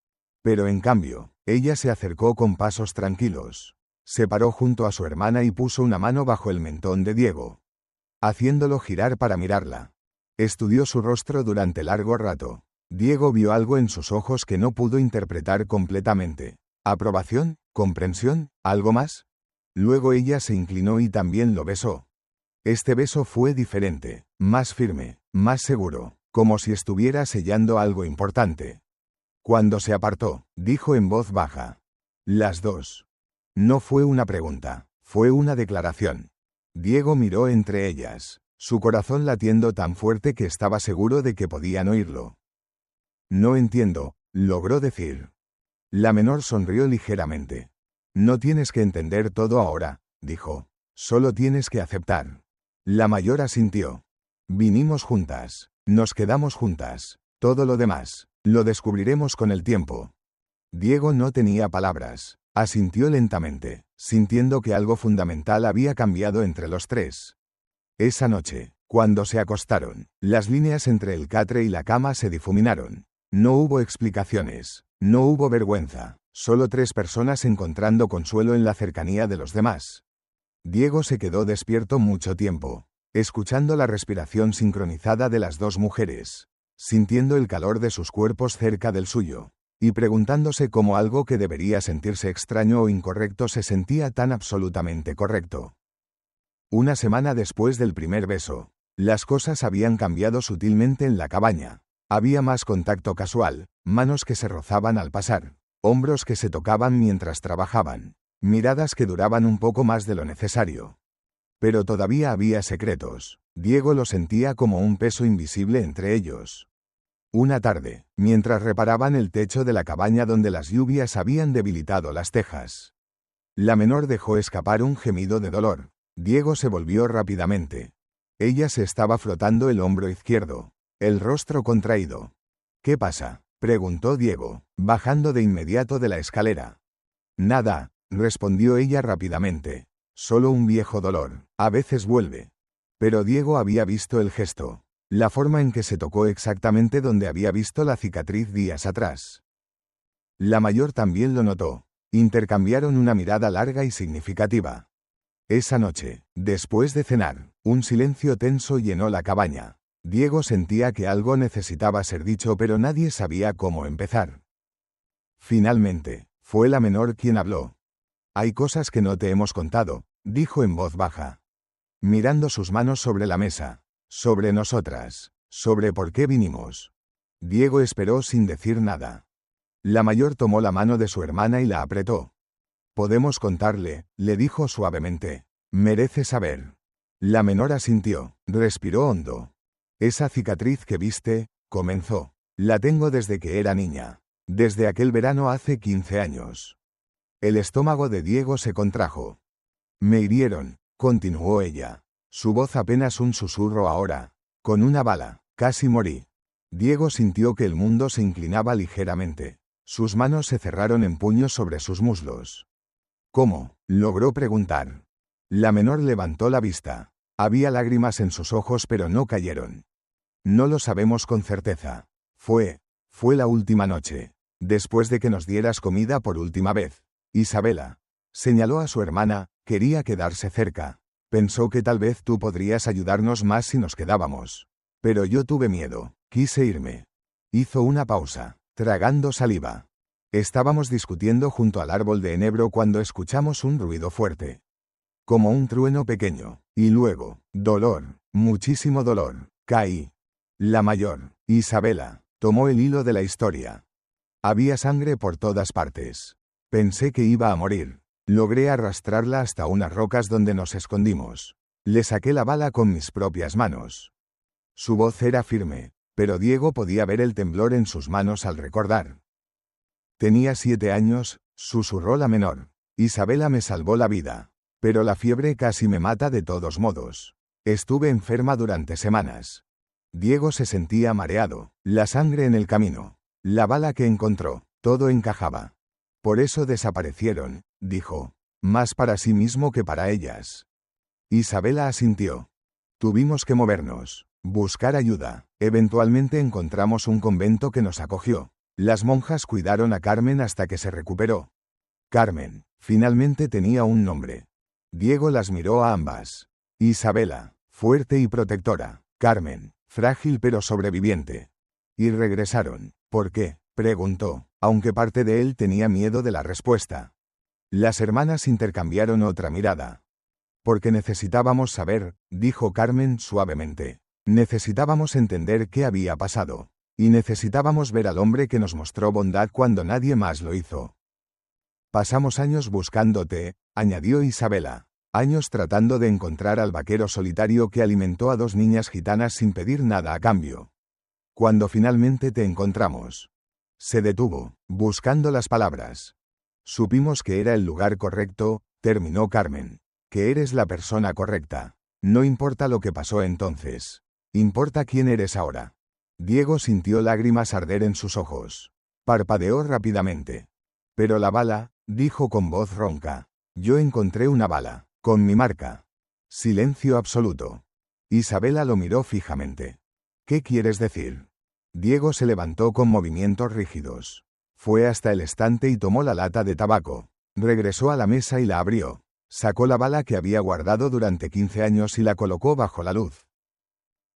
Pero en cambio, ella se acercó con pasos tranquilos. Se paró junto a su hermana y puso una mano bajo el mentón de Diego, haciéndolo girar para mirarla. Estudió su rostro durante largo rato. Diego vio algo en sus ojos que no pudo interpretar completamente. ¿Aprobación? ¿Comprensión? ¿Algo más? Luego ella se inclinó y también lo besó. Este beso fue diferente, más firme, más seguro, como si estuviera sellando algo importante. Cuando se apartó, dijo en voz baja. Las dos. No fue una pregunta, fue una declaración. Diego miró entre ellas, su corazón latiendo tan fuerte que estaba seguro de que podían oírlo. No entiendo, logró decir. La menor sonrió ligeramente. No tienes que entender todo ahora, dijo. Solo tienes que aceptar. La mayor asintió. Vinimos juntas, nos quedamos juntas. Todo lo demás, lo descubriremos con el tiempo. Diego no tenía palabras. Asintió lentamente, sintiendo que algo fundamental había cambiado entre los tres. Esa noche, cuando se acostaron, las líneas entre el catre y la cama se difuminaron. No hubo explicaciones, no hubo vergüenza, solo tres personas encontrando consuelo en la cercanía de los demás. Diego se quedó despierto mucho tiempo, escuchando la respiración sincronizada de las dos mujeres, sintiendo el calor de sus cuerpos cerca del suyo, y preguntándose cómo algo que debería sentirse extraño o incorrecto se sentía tan absolutamente correcto. Una semana después del primer beso, las cosas habían cambiado sutilmente en la cabaña. Había más contacto casual, manos que se rozaban al pasar, hombros que se tocaban mientras trabajaban, miradas que duraban un poco más de lo necesario. Pero todavía había secretos. Diego lo sentía como un peso invisible entre ellos. Una tarde, mientras reparaban el techo de la cabaña donde las lluvias habían debilitado las tejas, la menor dejó escapar un gemido de dolor. Diego se volvió rápidamente. Ella se estaba frotando el hombro izquierdo, el rostro contraído. ¿Qué pasa?, preguntó Diego, bajando de inmediato de la escalera. Nada, respondió ella rápidamente. Solo un viejo dolor, a veces vuelve. Pero Diego había visto el gesto, la forma en que se tocó exactamente donde había visto la cicatriz días atrás. La mayor también lo notó, Intercambiaron una mirada larga y significativa. Esa noche, después de cenar, un silencio tenso llenó la cabaña. Diego sentía que algo necesitaba ser dicho, pero nadie sabía cómo empezar. Finalmente, fue la menor quien habló. Hay cosas que no te hemos contado, dijo en voz baja, mirando sus manos sobre la mesa. Sobre nosotras. Sobre por qué vinimos. Diego esperó sin decir nada. La mayor tomó la mano de su hermana y la apretó. Podemos contarle, le dijo suavemente. Merece saber. La menor asintió, respiró hondo. Esa cicatriz que viste, comenzó. La tengo desde que era niña. Desde aquel verano hace 15 años. El estómago de Diego se contrajo. Me hirieron, continuó ella. Su voz apenas un susurro ahora. Con una bala, casi morí. Diego sintió que el mundo se inclinaba ligeramente. Sus manos se cerraron en puños sobre sus muslos. ¿Cómo? Logró preguntar. La menor levantó la vista. Había lágrimas en sus ojos, pero no cayeron. No lo sabemos con certeza. Fue la última noche. Después de que nos dieras comida por última vez. Isabela. Señaló a su hermana, quería quedarse cerca. Pensó que tal vez tú podrías ayudarnos más si nos quedábamos. Pero yo tuve miedo. Quise irme. Hizo una pausa, tragando saliva. Estábamos discutiendo junto al árbol de enebro cuando escuchamos un ruido fuerte. Como un trueno pequeño. Y luego, dolor, muchísimo dolor. Caí. La mayor, Isabela, tomó el hilo de la historia. Había sangre por todas partes. Pensé que iba a morir. Logré arrastrarla hasta unas rocas donde nos escondimos. Le saqué la bala con mis propias manos. Su voz era firme, pero Diego podía ver el temblor en sus manos al recordar. Tenía 7 años, susurró la menor. Isabela me salvó la vida. Pero la fiebre casi me mata de todos modos. Estuve enferma durante semanas. Diego se sentía mareado. La sangre en el camino. La bala que encontró. Todo encajaba. Por eso desaparecieron, dijo. Más para sí mismo que para ellas. Isabela asintió. Tuvimos que movernos. Buscar ayuda. Eventualmente encontramos un convento que nos acogió. Las monjas cuidaron a Carmen hasta que se recuperó. Carmen. Finalmente tenía un nombre. Diego las miró a ambas. Isabela. Fuerte y protectora. Carmen. Frágil pero sobreviviente. Y regresaron. ¿Por qué? Preguntó, aunque parte de él tenía miedo de la respuesta. Las hermanas intercambiaron otra mirada. Porque necesitábamos saber, dijo Carmen suavemente. Necesitábamos entender qué había pasado. Y necesitábamos ver al hombre que nos mostró bondad cuando nadie más lo hizo. Pasamos años buscándote, añadió Isabela. Años tratando de encontrar al vaquero solitario que alimentó a 2 niñas gitanas sin pedir nada a cambio. Cuando finalmente te encontramos. Se detuvo, buscando las palabras. Supimos que era el lugar correcto, terminó Carmen. Que eres la persona correcta. No importa lo que pasó entonces. Importa quién eres ahora. Diego sintió lágrimas arder en sus ojos. Parpadeó rápidamente. Pero la bala, dijo con voz ronca. Yo encontré una bala, con mi marca. Silencio absoluto. Isabela lo miró fijamente. ¿Qué quieres decir? Diego se levantó con movimientos rígidos. Fue hasta el estante y tomó la lata de tabaco. Regresó a la mesa y la abrió. Sacó la bala que había guardado durante 15 años y la colocó bajo la luz.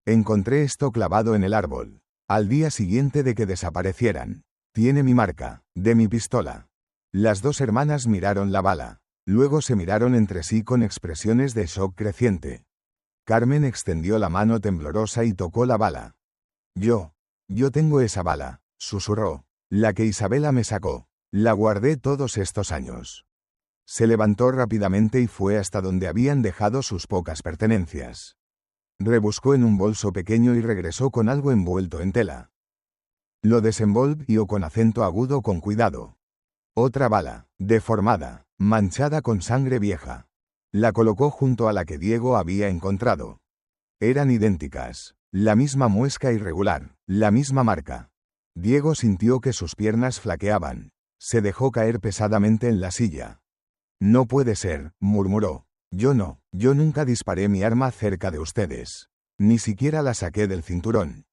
Encontré esto clavado en el árbol. Al día siguiente de que desaparecieran. Tiene mi marca, de mi pistola. Las 2 hermanas miraron la bala. Luego se miraron entre sí con expresiones de shock creciente. Carmen extendió la mano temblorosa y tocó la bala. Yo tengo esa bala, susurró. La que Isabela me sacó. La guardé todos estos años. Se levantó rápidamente y fue hasta donde habían dejado sus pocas pertenencias. Rebuscó en un bolso pequeño y regresó con algo envuelto en tela. Lo desenvolvió con acento agudo con cuidado. Otra bala, deformada, manchada con sangre vieja. La colocó junto a la que Diego había encontrado. Eran idénticas, la misma muesca irregular, la misma marca. Diego sintió que sus piernas flaqueaban. Se dejó caer pesadamente en la silla. No puede ser, murmuró. Yo nunca disparé mi arma cerca de ustedes. Ni siquiera la saqué del cinturón.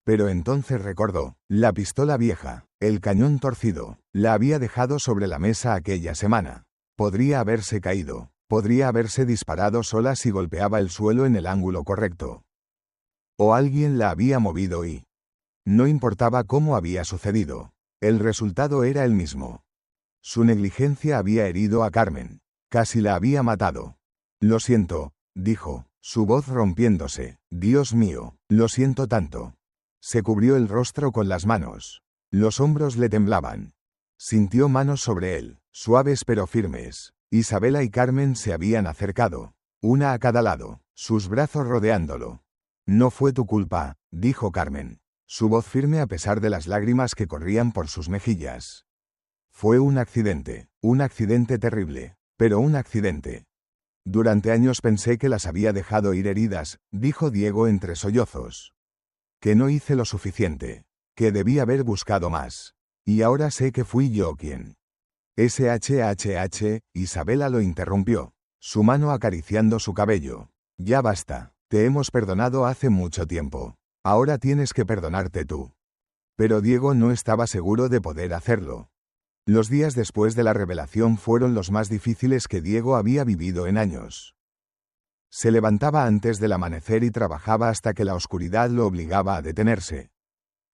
Pero entonces recordó, la pistola vieja, el cañón torcido, la había dejado sobre la mesa aquella semana. Podría haberse caído, podría haberse disparado sola si golpeaba el suelo en el ángulo correcto. O alguien la había movido y... No importaba cómo había sucedido. El resultado era el mismo. Su negligencia había herido a Carmen. Casi la había matado. Lo siento, dijo, su voz rompiéndose. Dios mío, lo siento tanto. Se cubrió el rostro con las manos. Los hombros le temblaban. Sintió manos sobre él, suaves pero firmes. Isabela y Carmen se habían acercado, una a cada lado, sus brazos rodeándolo. No fue tu culpa, dijo Carmen, su voz firme a pesar de las lágrimas que corrían por sus mejillas. Fue un accidente terrible, pero un accidente. Durante años pensé que las había dejado ir heridas, dijo Diego entre sollozos. Que no hice lo suficiente, que debí haber buscado más. Y ahora sé que fui yo quien. Isabela lo interrumpió, su mano acariciando su cabello. Ya basta, te hemos perdonado hace mucho tiempo. Ahora tienes que perdonarte tú. Pero Diego no estaba seguro de poder hacerlo. Los días después de la revelación fueron los más difíciles que Diego había vivido en años. Se levantaba antes del amanecer y trabajaba hasta que la oscuridad lo obligaba a detenerse.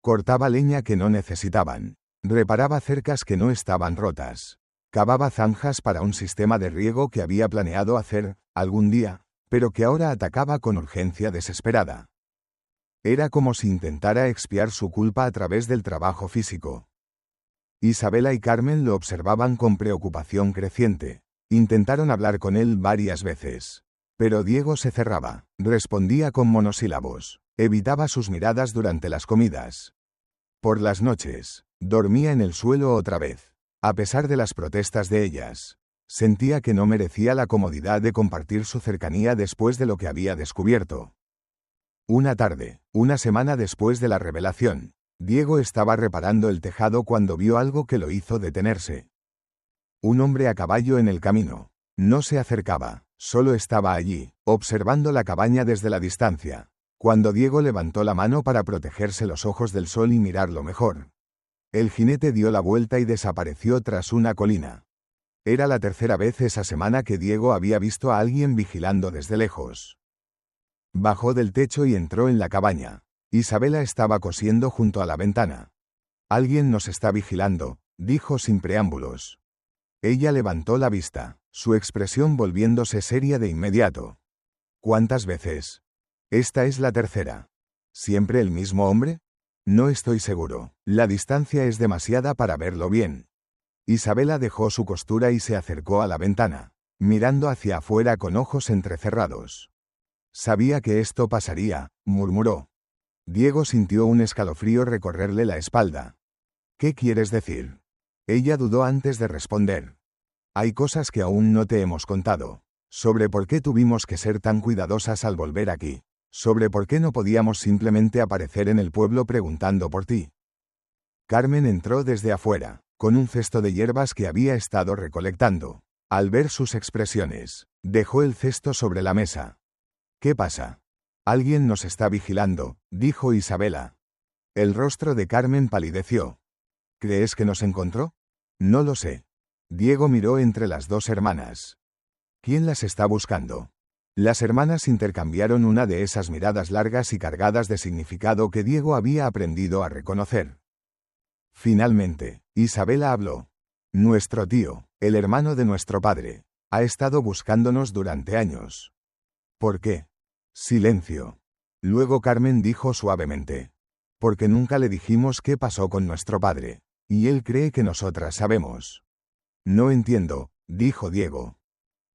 Cortaba leña que no necesitaban. Reparaba cercas que no estaban rotas. Cavaba zanjas para un sistema de riego que había planeado hacer, algún día, pero que ahora atacaba con urgencia desesperada. Era como si intentara expiar su culpa a través del trabajo físico. Isabela y Carmen lo observaban con preocupación creciente. Intentaron hablar con él varias veces. Pero Diego se cerraba, respondía con monosílabos, evitaba sus miradas durante las comidas. Por las noches, dormía en el suelo otra vez. A pesar de las protestas de ellas, sentía que no merecía la comodidad de compartir su cercanía después de lo que había descubierto. Una tarde, una semana después de la revelación, Diego estaba reparando el tejado cuando vio algo que lo hizo detenerse. Un hombre a caballo en el camino. No se acercaba, solo estaba allí, observando la cabaña desde la distancia. Cuando Diego levantó la mano para protegerse los ojos del sol y mirarlo mejor. El jinete dio la vuelta y desapareció tras una colina. Era la tercera vez esa semana que Diego había visto a alguien vigilando desde lejos. Bajó del techo y entró en la cabaña. Isabela estaba cosiendo junto a la ventana. Alguien nos está vigilando, dijo sin preámbulos. Ella levantó la vista, su expresión volviéndose seria de inmediato. ¿Cuántas veces? Esta es la tercera. ¿Siempre el mismo hombre? No estoy seguro. La distancia es demasiada para verlo bien. Isabela dejó su costura y se acercó a la ventana, mirando hacia afuera con ojos entrecerrados. Sabía que esto pasaría, murmuró. Diego sintió un escalofrío recorrerle la espalda. ¿Qué quieres decir? Ella dudó antes de responder. Hay cosas que aún no te hemos contado. Sobre por qué tuvimos que ser tan cuidadosas al volver aquí. Sobre por qué no podíamos simplemente aparecer en el pueblo preguntando por ti. Carmen entró desde afuera, con un cesto de hierbas que había estado recolectando. Al ver sus expresiones, dejó el cesto sobre la mesa. ¿Qué pasa? Alguien nos está vigilando, dijo Isabela. El rostro de Carmen palideció. ¿Crees que nos encontró? No lo sé. Diego miró entre las dos hermanas. ¿Quién las está buscando? Las hermanas intercambiaron una de esas miradas largas y cargadas de significado que Diego había aprendido a reconocer. Finalmente, Isabela habló. Nuestro tío, el hermano de nuestro padre, ha estado buscándonos durante años. ¿Por qué? Silencio. Luego Carmen dijo suavemente. Porque nunca le dijimos qué pasó con nuestro padre, y él cree que nosotras sabemos. No entiendo, dijo Diego.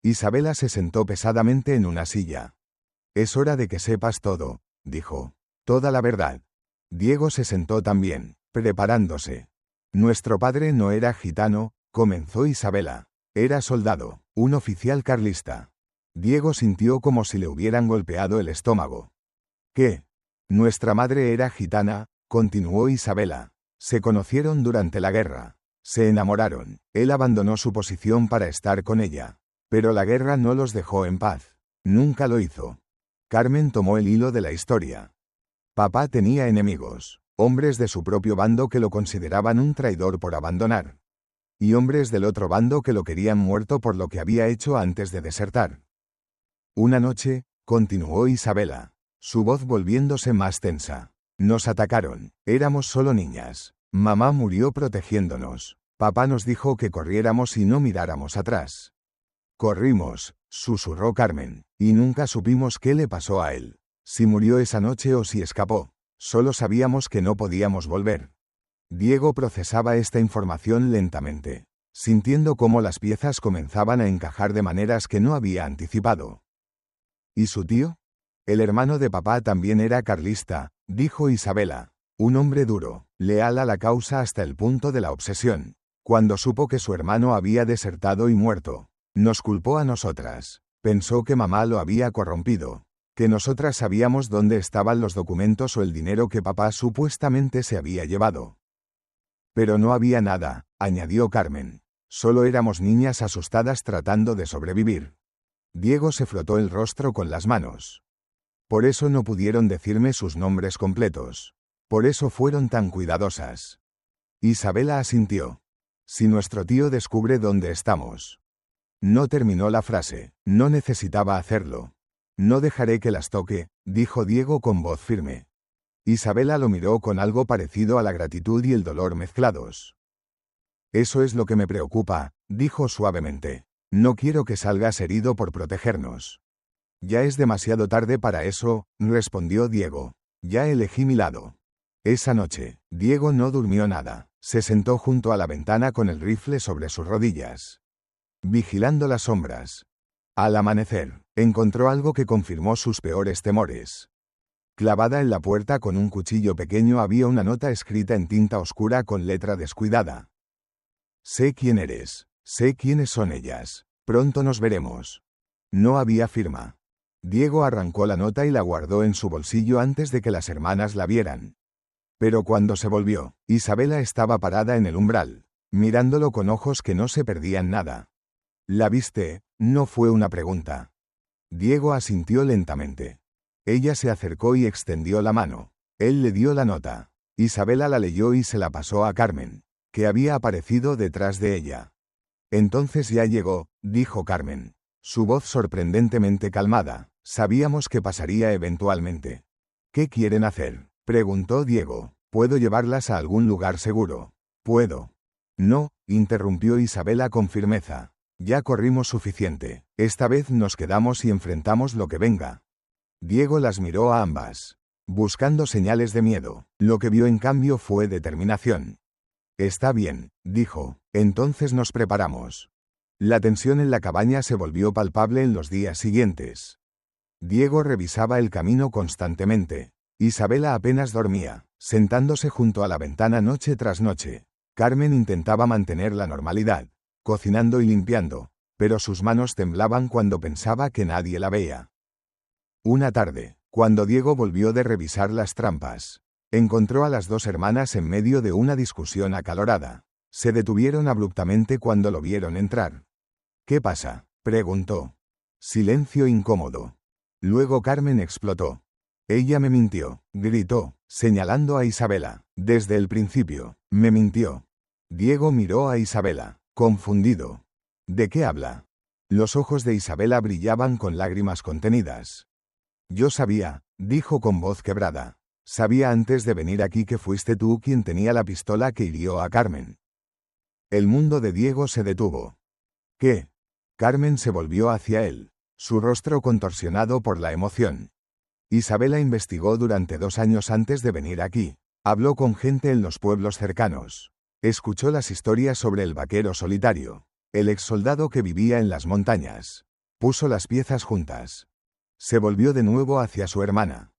Isabela se sentó pesadamente en una silla. Es hora de que sepas todo, dijo. Toda la verdad. Diego se sentó también, preparándose. Nuestro padre no era gitano, comenzó Isabela. Era soldado, un oficial carlista. Diego sintió como si le hubieran golpeado el estómago. ¿Qué? Nuestra madre era gitana, continuó Isabela. Se conocieron durante la guerra. Se enamoraron. Él abandonó su posición para estar con ella. Pero la guerra no los dejó en paz. Nunca lo hizo. Carmen tomó el hilo de la historia. Papá tenía enemigos, hombres de su propio bando que lo consideraban un traidor por abandonar. Y hombres del otro bando que lo querían muerto por lo que había hecho antes de desertar. Una noche, continuó Isabela, su voz volviéndose más tensa. Nos atacaron, éramos solo niñas. Mamá murió protegiéndonos. Papá nos dijo que corriéramos y no miráramos atrás. Corrimos, susurró Carmen, y nunca supimos qué le pasó a él. Si murió esa noche o si escapó. Solo sabíamos que no podíamos volver. Diego procesaba esta información lentamente, sintiendo cómo las piezas comenzaban a encajar de maneras que no había anticipado. ¿Y su tío? El hermano de papá también era carlista, dijo Isabela. Un hombre duro, leal a la causa hasta el punto de la obsesión. Cuando supo que su hermano había desertado y muerto, nos culpó a nosotras. Pensó que mamá lo había corrompido, que nosotras sabíamos dónde estaban los documentos o el dinero que papá supuestamente se había llevado. Pero no había nada, añadió Carmen. Solo éramos niñas asustadas tratando de sobrevivir. Diego se frotó el rostro con las manos. Por eso no pudieron decirme sus nombres completos. Por eso fueron tan cuidadosas. Isabela asintió. Si nuestro tío descubre dónde estamos. No terminó la frase. No necesitaba hacerlo. No dejaré que las toque, dijo Diego con voz firme. Isabela lo miró con algo parecido a la gratitud y el dolor mezclados. Eso es lo que me preocupa, dijo suavemente. No quiero que salgas herido por protegernos. Ya es demasiado tarde para eso, respondió Diego. Ya elegí mi lado. Esa noche, Diego no durmió nada. Se sentó junto a la ventana con el rifle sobre sus rodillas, vigilando las sombras. Al amanecer, encontró algo que confirmó sus peores temores. Clavada en la puerta con un cuchillo pequeño había una nota escrita en tinta oscura con letra descuidada. Sé quién eres, sé quiénes son ellas. Pronto nos veremos. No había firma. Diego arrancó la nota y la guardó en su bolsillo antes de que las hermanas la vieran. Pero cuando se volvió, Isabela estaba parada en el umbral, mirándolo con ojos que no se perdían nada. ¿La viste? No fue una pregunta. Diego asintió lentamente. Ella se acercó y extendió la mano. Él le dio la nota. Isabela la leyó y se la pasó a Carmen, que había aparecido detrás de ella. Entonces ya llegó, dijo Carmen. Su voz sorprendentemente calmada. Sabíamos que pasaría eventualmente. ¿Qué quieren hacer?, preguntó Diego. ¿Puedo llevarlas a algún lugar seguro? ¿Puedo? No, interrumpió Isabela con firmeza. Ya corrimos suficiente. Esta vez nos quedamos y enfrentamos lo que venga. Diego las miró a ambas, buscando señales de miedo. Lo que vio en cambio fue determinación. Está bien, dijo. Entonces nos preparamos. La tensión en la cabaña se volvió palpable en los días siguientes. Diego revisaba el camino constantemente. Isabela apenas dormía, sentándose junto a la ventana noche tras noche. Carmen intentaba mantener la normalidad, cocinando y limpiando, pero sus manos temblaban cuando pensaba que nadie la veía. Una tarde, cuando Diego volvió de revisar las trampas, encontró a las dos hermanas en medio de una discusión acalorada. Se detuvieron abruptamente cuando lo vieron entrar. ¿Qué pasa?, preguntó. Silencio incómodo. Luego Carmen explotó. Ella me mintió, gritó, señalando a Isabela. Desde el principio, me mintió. Diego miró a Isabela, confundido. ¿De qué habla? Los ojos de Isabela brillaban con lágrimas contenidas. Yo sabía, dijo con voz quebrada. Sabía antes de venir aquí que fuiste tú quien tenía la pistola que hirió a Carmen. El mundo de Diego se detuvo. ¿Qué? Carmen se volvió hacia él, su rostro contorsionado por la emoción. Isabela investigó durante 2 años antes de venir aquí. Habló con gente en los pueblos cercanos. Escuchó las historias sobre el vaquero solitario, el exsoldado que vivía en las montañas. Puso las piezas juntas. Se volvió de nuevo hacia su hermana.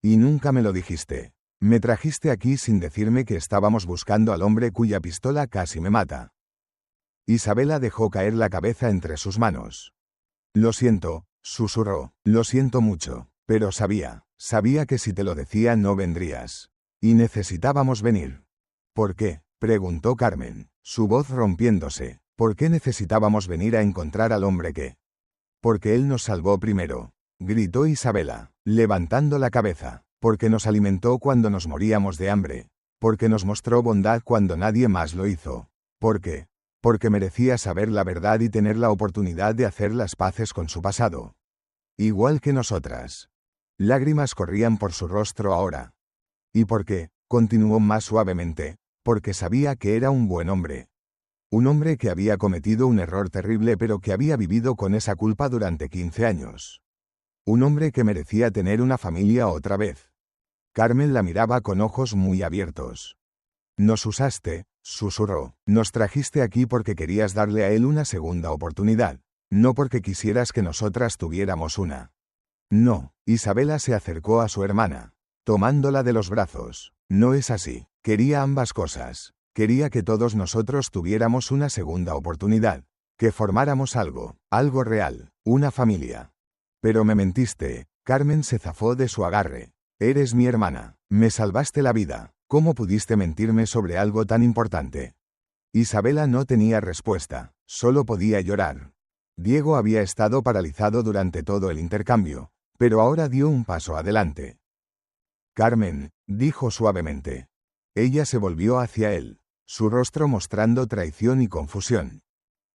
Y nunca me lo dijiste. Me trajiste aquí sin decirme que estábamos buscando al hombre cuya pistola casi me mata. Isabela dejó caer la cabeza entre sus manos. Lo siento, susurró. Lo siento mucho, pero sabía que si te lo decía no vendrías. Y necesitábamos venir. ¿Por qué?, preguntó Carmen, su voz rompiéndose. ¿Por qué necesitábamos venir a encontrar al hombre que? Porque él nos salvó primero, gritó Isabela, levantando la cabeza. Porque nos alimentó cuando nos moríamos de hambre. Porque nos mostró bondad cuando nadie más lo hizo. Porque merecía saber la verdad y tener la oportunidad de hacer las paces con su pasado. Igual que nosotras. Lágrimas corrían por su rostro ahora. ¿Y por qué? Continuó más suavemente. Porque sabía que era un buen hombre. Un hombre que había cometido un error terrible pero que había vivido con esa culpa durante 15 años. Un hombre que merecía tener una familia otra vez. Carmen la miraba con ojos muy abiertos. Nos usaste, susurró. Nos trajiste aquí porque querías darle a él una segunda oportunidad. No porque quisieras que nosotras tuviéramos una. No. Isabela se acercó a su hermana, tomándola de los brazos. No es así. Quería ambas cosas. Quería que todos nosotros tuviéramos una segunda oportunidad. Que formáramos algo real, una familia. Pero me mentiste. Carmen se zafó de su agarre. Eres mi hermana. Me salvaste la vida. ¿Cómo pudiste mentirme sobre algo tan importante? Isabela no tenía respuesta. Solo podía llorar. Diego había estado paralizado durante todo el intercambio, pero ahora dio un paso adelante. Carmen, dijo suavemente. Ella se volvió hacia él, su rostro mostrando traición y confusión.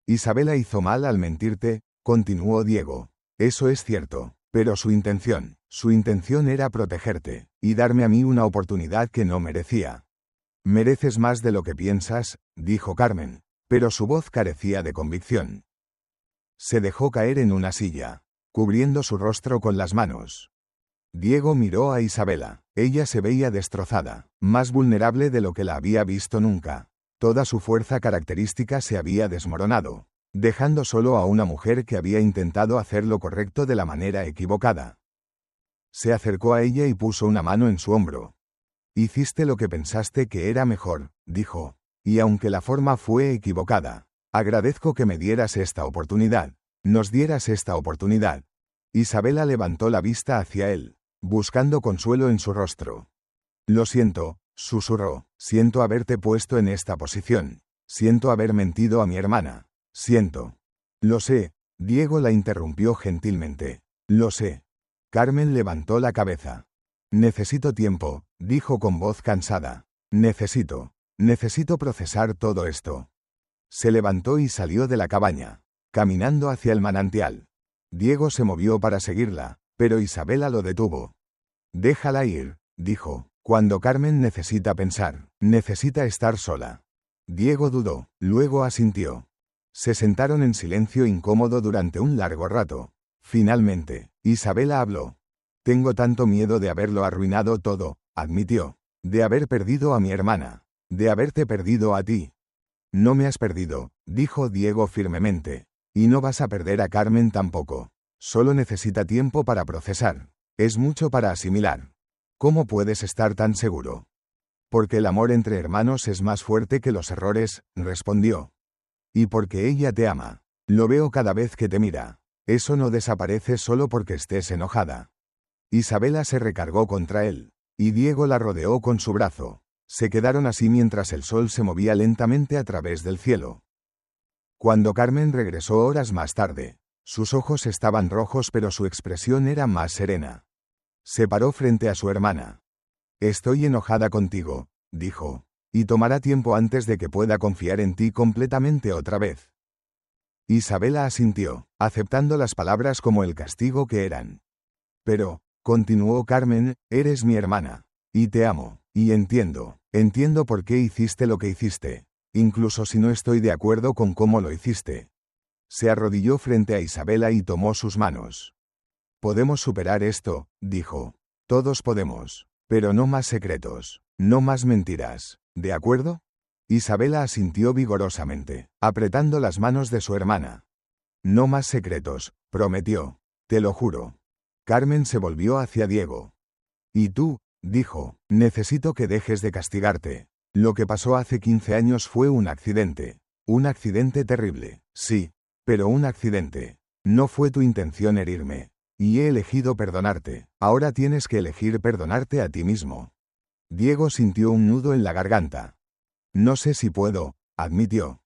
Isabela hizo mal al mentirte, continuó Diego. Eso es cierto, pero su intención era protegerte, y darme a mí una oportunidad que no merecía. Mereces más de lo que piensas, dijo Carmen, pero su voz carecía de convicción. Se dejó caer en una silla, cubriendo su rostro con las manos. Diego miró a Isabela. Ella se veía destrozada, más vulnerable de lo que la había visto nunca. Toda su fuerza característica se había desmoronado, dejando solo a una mujer que había intentado hacer lo correcto de la manera equivocada. Se acercó a ella y puso una mano en su hombro. Hiciste lo que pensaste que era mejor, dijo, y aunque la forma fue equivocada, agradezco que me dieras esta oportunidad. Nos dieras esta oportunidad. Isabela levantó la vista hacia él, buscando consuelo en su rostro. Lo siento, susurró. Siento haberte puesto en esta posición. Siento haber mentido a mi hermana. Siento. Lo sé. Diego la interrumpió gentilmente. Lo sé. Carmen levantó la cabeza. Necesito tiempo, dijo con voz cansada. Necesito procesar todo esto. Se levantó y salió de la cabaña, caminando hacia el manantial. Diego se movió para seguirla, pero Isabela lo detuvo. Déjala ir, dijo. Cuando Carmen necesita pensar, necesita estar sola. Diego dudó, luego asintió. Se sentaron en silencio incómodo durante un largo rato. Finalmente, Isabela habló. Tengo tanto miedo de haberlo arruinado todo, admitió. De haber perdido a mi hermana. De haberte perdido a ti. No me has perdido, dijo Diego firmemente. Y no vas a perder a Carmen tampoco. Solo necesita tiempo para procesar. Es mucho para asimilar. ¿Cómo puedes estar tan seguro? Porque el amor entre hermanos es más fuerte que los errores, respondió. Y porque ella te ama. Lo veo cada vez que te mira. Eso no desaparece solo porque estés enojada. Isabela se recargó contra él, y Diego la rodeó con su brazo. Se quedaron así mientras el sol se movía lentamente a través del cielo. Cuando Carmen regresó horas más tarde, sus ojos estaban rojos pero su expresión era más serena. Se paró frente a su hermana. Estoy enojada contigo, dijo, y tomará tiempo antes de que pueda confiar en ti completamente otra vez. Isabela asintió, aceptando las palabras como el castigo que eran. Pero, continuó Carmen, eres mi hermana, y te amo, y entiendo por qué hiciste lo que hiciste, incluso si no estoy de acuerdo con cómo lo hiciste. Se arrodilló frente a Isabela y tomó sus manos. Podemos superar esto, dijo. Todos podemos, pero no más secretos, no más mentiras, ¿de acuerdo? Isabela asintió vigorosamente, apretando las manos de su hermana. No más secretos, prometió. Te lo juro. Carmen se volvió hacia Diego. Y tú, dijo, necesito que dejes de castigarte. Lo que pasó hace 15 años fue un accidente terrible, sí, pero un accidente. No fue tu intención herirme. Y he elegido perdonarte. Ahora tienes que elegir perdonarte a ti mismo. Diego sintió un nudo en la garganta. No sé si puedo, admitió.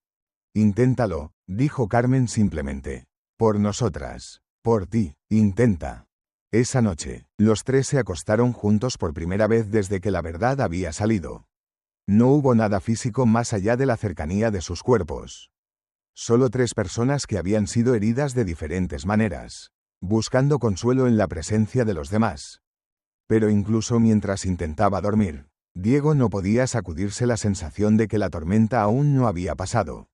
Inténtalo, dijo Carmen simplemente. Por nosotras. Por ti, intenta. Esa noche, los tres se acostaron juntos por primera vez desde que la verdad había salido. No hubo nada físico más allá de la cercanía de sus cuerpos. Solo tres personas que habían sido heridas de diferentes maneras, buscando consuelo en la presencia de los demás. Pero incluso mientras intentaba dormir, Diego no podía sacudirse la sensación de que la tormenta aún no había pasado.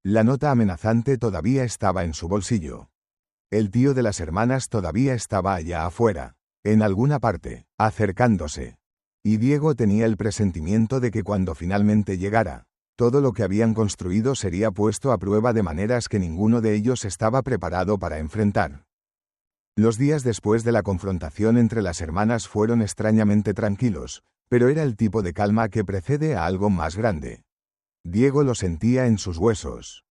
La nota amenazante todavía estaba en su bolsillo. El tío de las hermanas todavía estaba allá afuera, en alguna parte, acercándose. Y Diego tenía el presentimiento de que cuando finalmente llegara, todo lo que habían construido sería puesto a prueba de maneras que ninguno de ellos estaba preparado para enfrentar. Los días después de la confrontación entre las hermanas fueron extrañamente tranquilos, pero era el tipo de calma que precede a algo más grande. Diego lo sentía en sus huesos.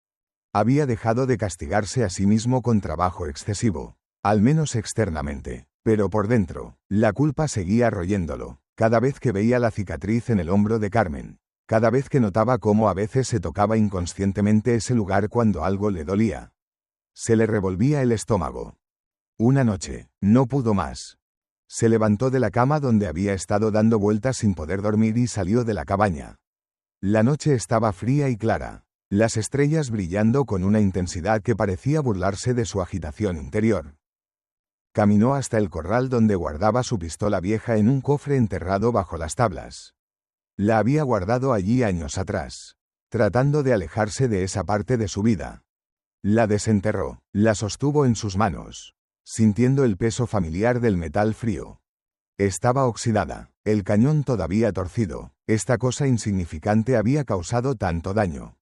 Había dejado de castigarse a sí mismo con trabajo excesivo, al menos externamente, pero por dentro, la culpa seguía royéndolo, cada vez que veía la cicatriz en el hombro de Carmen, cada vez que notaba cómo a veces se tocaba inconscientemente ese lugar cuando algo le dolía. Se le revolvía el estómago. Una noche, no pudo más. Se levantó de la cama donde había estado dando vueltas sin poder dormir y salió de la cabaña. La noche estaba fría y clara, las estrellas brillando con una intensidad que parecía burlarse de su agitación interior. Caminó hasta el corral donde guardaba su pistola vieja en un cofre enterrado bajo las tablas. La había guardado allí años atrás, tratando de alejarse de esa parte de su vida. La desenterró, la sostuvo en sus manos, sintiendo el peso familiar del metal frío. Estaba oxidada, el cañón todavía torcido, esta cosa insignificante había causado tanto daño.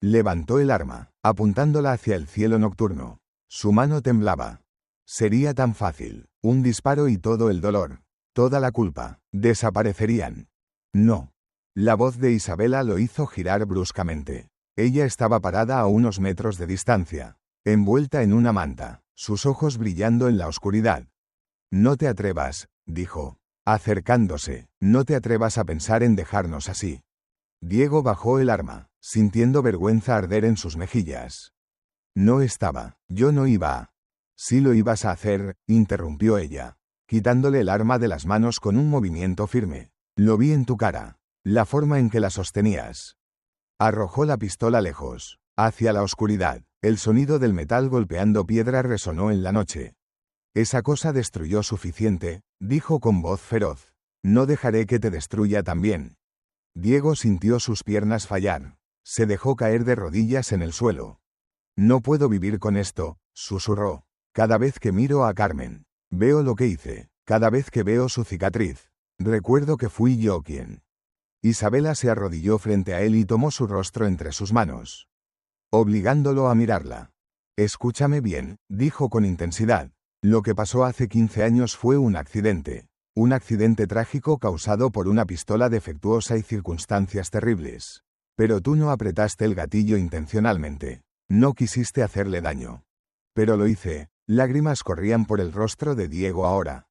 Levantó el arma, apuntándola hacia el cielo nocturno. Su mano temblaba. Sería tan fácil, un disparo y todo el dolor, toda la culpa, desaparecerían. No. La voz de Isabela lo hizo girar bruscamente. Ella estaba parada a unos metros de distancia, envuelta en una manta, sus ojos brillando en la oscuridad. No te atrevas, dijo, acercándose, no te atrevas a pensar en dejarnos así. Diego bajó el arma, sintiendo vergüenza arder en sus mejillas. No estaba, yo no iba a... Sí lo ibas a hacer, interrumpió ella, quitándole el arma de las manos con un movimiento firme. Lo vi en tu cara, la forma en que la sostenías. Arrojó la pistola lejos, hacia la oscuridad. El sonido del metal golpeando piedra resonó en la noche. Esa cosa destruyó suficiente, dijo con voz feroz. No dejaré que te destruya también. Diego sintió sus piernas fallar. Se dejó caer de rodillas en el suelo. No puedo vivir con esto, susurró. Cada vez que miro a Carmen, veo lo que hice. Cada vez que veo su cicatriz, recuerdo que fui yo quien. Isabela se arrodilló frente a él y tomó su rostro entre sus manos, obligándolo a mirarla. Escúchame bien, dijo con intensidad. Lo que pasó hace 15 años fue un accidente trágico causado por una pistola defectuosa y circunstancias terribles. Pero tú no apretaste el gatillo intencionalmente. No quisiste hacerle daño. Pero lo hice. Lágrimas corrían por el rostro de Diego ahora.